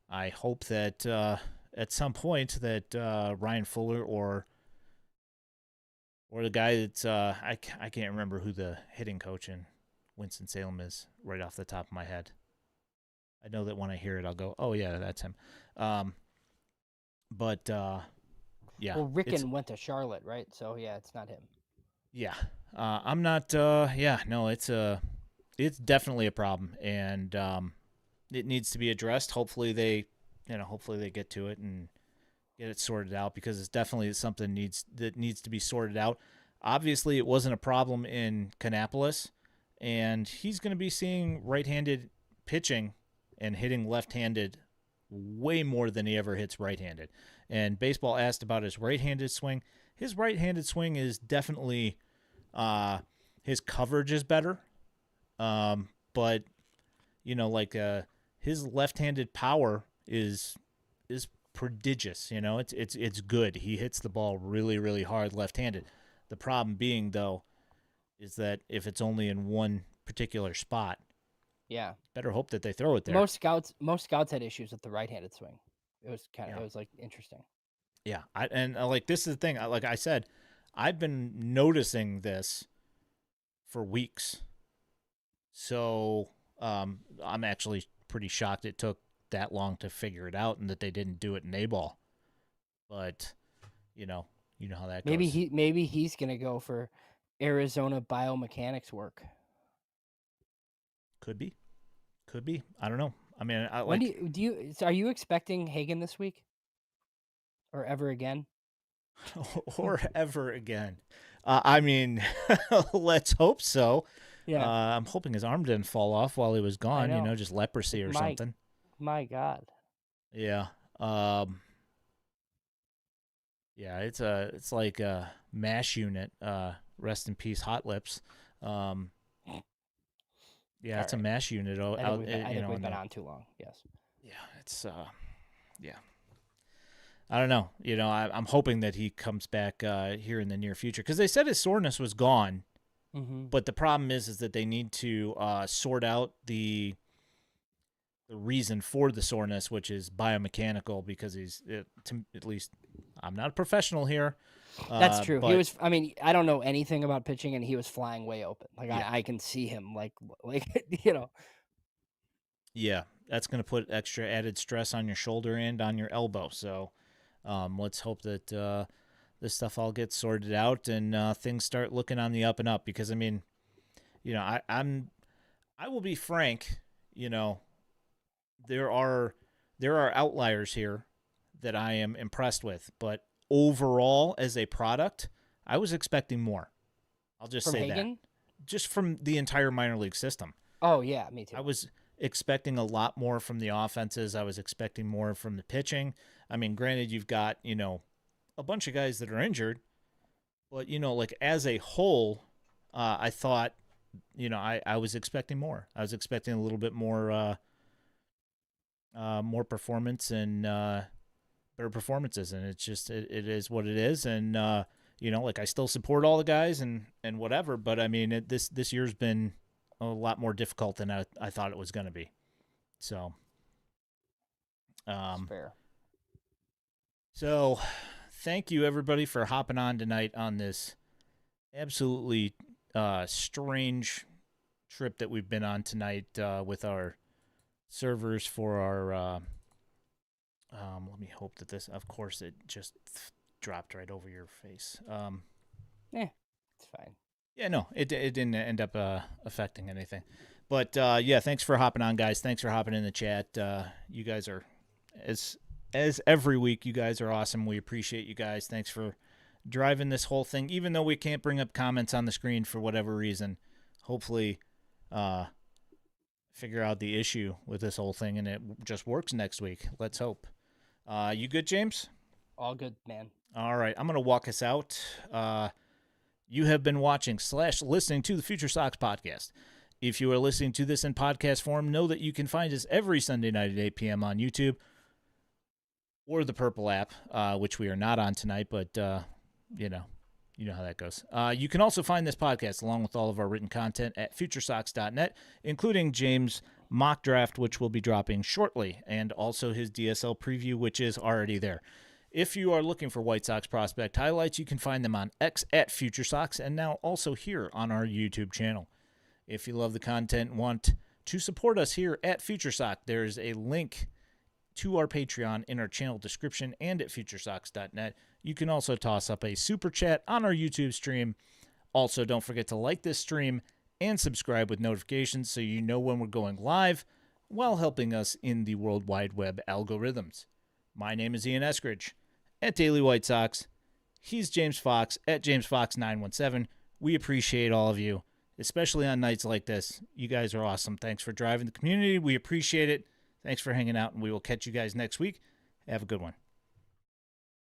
Speaker 1: I hope that at some point that Ryan Fuller or the guy that's I can't remember who the hitting coach in Winston-Salem is right off the top of my head. I know that when I hear it, I'll go, "Oh yeah, that's him." Um, but yeah,
Speaker 2: Well, Rickon went to Charlotte, right? So yeah, it's not him.
Speaker 1: yeah. I'm not. Yeah, no, it's definitely a problem, and it needs to be addressed. Hopefully hopefully they get to it and get it sorted out, because it's definitely something that needs to be sorted out. Obviously, it wasn't a problem in Kannapolis, and he's going to be seeing right-handed pitching and hitting left-handed way more than he ever hits right-handed. And baseball asked about his right-handed swing. His right-handed swing is definitely his coverage is better, but his left-handed power is prodigious. It's good. He hits the ball really, really hard left-handed. The problem being, though, is that if it's only in one particular spot,
Speaker 2: Yeah.
Speaker 1: better hope that they throw it there.
Speaker 2: Most scouts had issues with the right-handed swing. It was it was like interesting.
Speaker 1: Yeah, this is the thing. Like I said, I've been noticing this for weeks. So I'm actually pretty shocked it took that long to figure it out, and that they didn't do it in A-ball. But you know how that
Speaker 2: Maybe
Speaker 1: goes.
Speaker 2: maybe he's gonna go for Arizona biomechanics work.
Speaker 1: Could be. I don't know. I mean,
Speaker 2: When are you expecting Hagen this week, or ever again?
Speaker 1: or ever again. I mean, let's hope so.
Speaker 2: Yeah.
Speaker 1: I'm hoping his arm didn't fall off while he was gone. Just leprosy or something.
Speaker 2: My God.
Speaker 1: Yeah. Yeah, it's like a MASH unit. Rest in peace, Hot Lips. Yeah, it's a MASH unit.
Speaker 2: I think we've been on too long. Yes.
Speaker 1: Yeah, it's yeah. I don't know. I'm hoping that he comes back here in the near future, because they said his soreness was gone.
Speaker 2: Mm-hmm.
Speaker 1: But the problem is that they need to sort out the reason for the soreness, which is biomechanical, because at least I'm not a professional here.
Speaker 2: That's true. He was. I mean, I don't know anything about pitching, and he was flying way open. Like yeah. I can see him. Like
Speaker 1: Yeah, that's going to put extra added stress on your shoulder and on your elbow. So let's hope that this stuff all gets sorted out and things start looking on the up and up. Because I mean, I will be frank. There are outliers here that I am impressed with, but overall as a product, I was expecting more. I'll just say Hagen? That. Just from the entire minor league system.
Speaker 2: Oh yeah, me too.
Speaker 1: I was expecting a lot more from the offenses. I was expecting more from the pitching. I mean, granted, you've got, a bunch of guys that are injured, but, like as a whole, I thought, I was expecting more. I was expecting a little bit more performance and better performances. And it's just, it is what it is. And, like I still support all the guys and whatever, but I mean, this year's been a lot more difficult than I thought it was going to be. So,
Speaker 2: that's fair.
Speaker 1: So, thank you everybody for hopping on tonight on this absolutely strange trip that we've been on tonight with our servers for our. Let me hope that this. Of course, it just dropped right over your face.
Speaker 2: It's fine.
Speaker 1: Yeah, no, it didn't end up affecting anything. But yeah, thanks for hopping on, guys. Thanks for hopping in the chat. You guys are, as every week, you guys are awesome. We appreciate you guys. Thanks for driving this whole thing. Even though we can't bring up comments on the screen for whatever reason, hopefully figure out the issue with this whole thing and it just works next week. Let's hope. You good, James?
Speaker 2: All good, man.
Speaker 1: All right, I'm going to walk us out. You have been watching / listening to the FutureSox podcast. If you are listening to this in podcast form, know that you can find us every Sunday night at 8 p.m. on YouTube or the Purple app, which we are not on tonight, but you know how that goes. You can also find this podcast along with all of our written content at FutureSox.net, including James' mock draft, which will be dropping shortly, and also his DSL preview, which is already there. If you are looking for White Sox prospect highlights, you can find them on X at FutureSox and now also here on our YouTube channel. If you love the content and want to support us here at FutureSox, there is a link to our Patreon in our channel description and at FutureSox.net. You can also toss up a super chat on our YouTube stream. Also, don't forget to like this stream and subscribe with notifications so you know when we're going live while helping us in the World Wide Web algorithms. My name is Ian Eskridge at Daily White Sox. He's James Fox at JamesFox917. We appreciate all of you, especially on nights like this. You guys are awesome. Thanks for driving the community. We appreciate it. Thanks for hanging out, and we will catch you guys next week. Have a good one.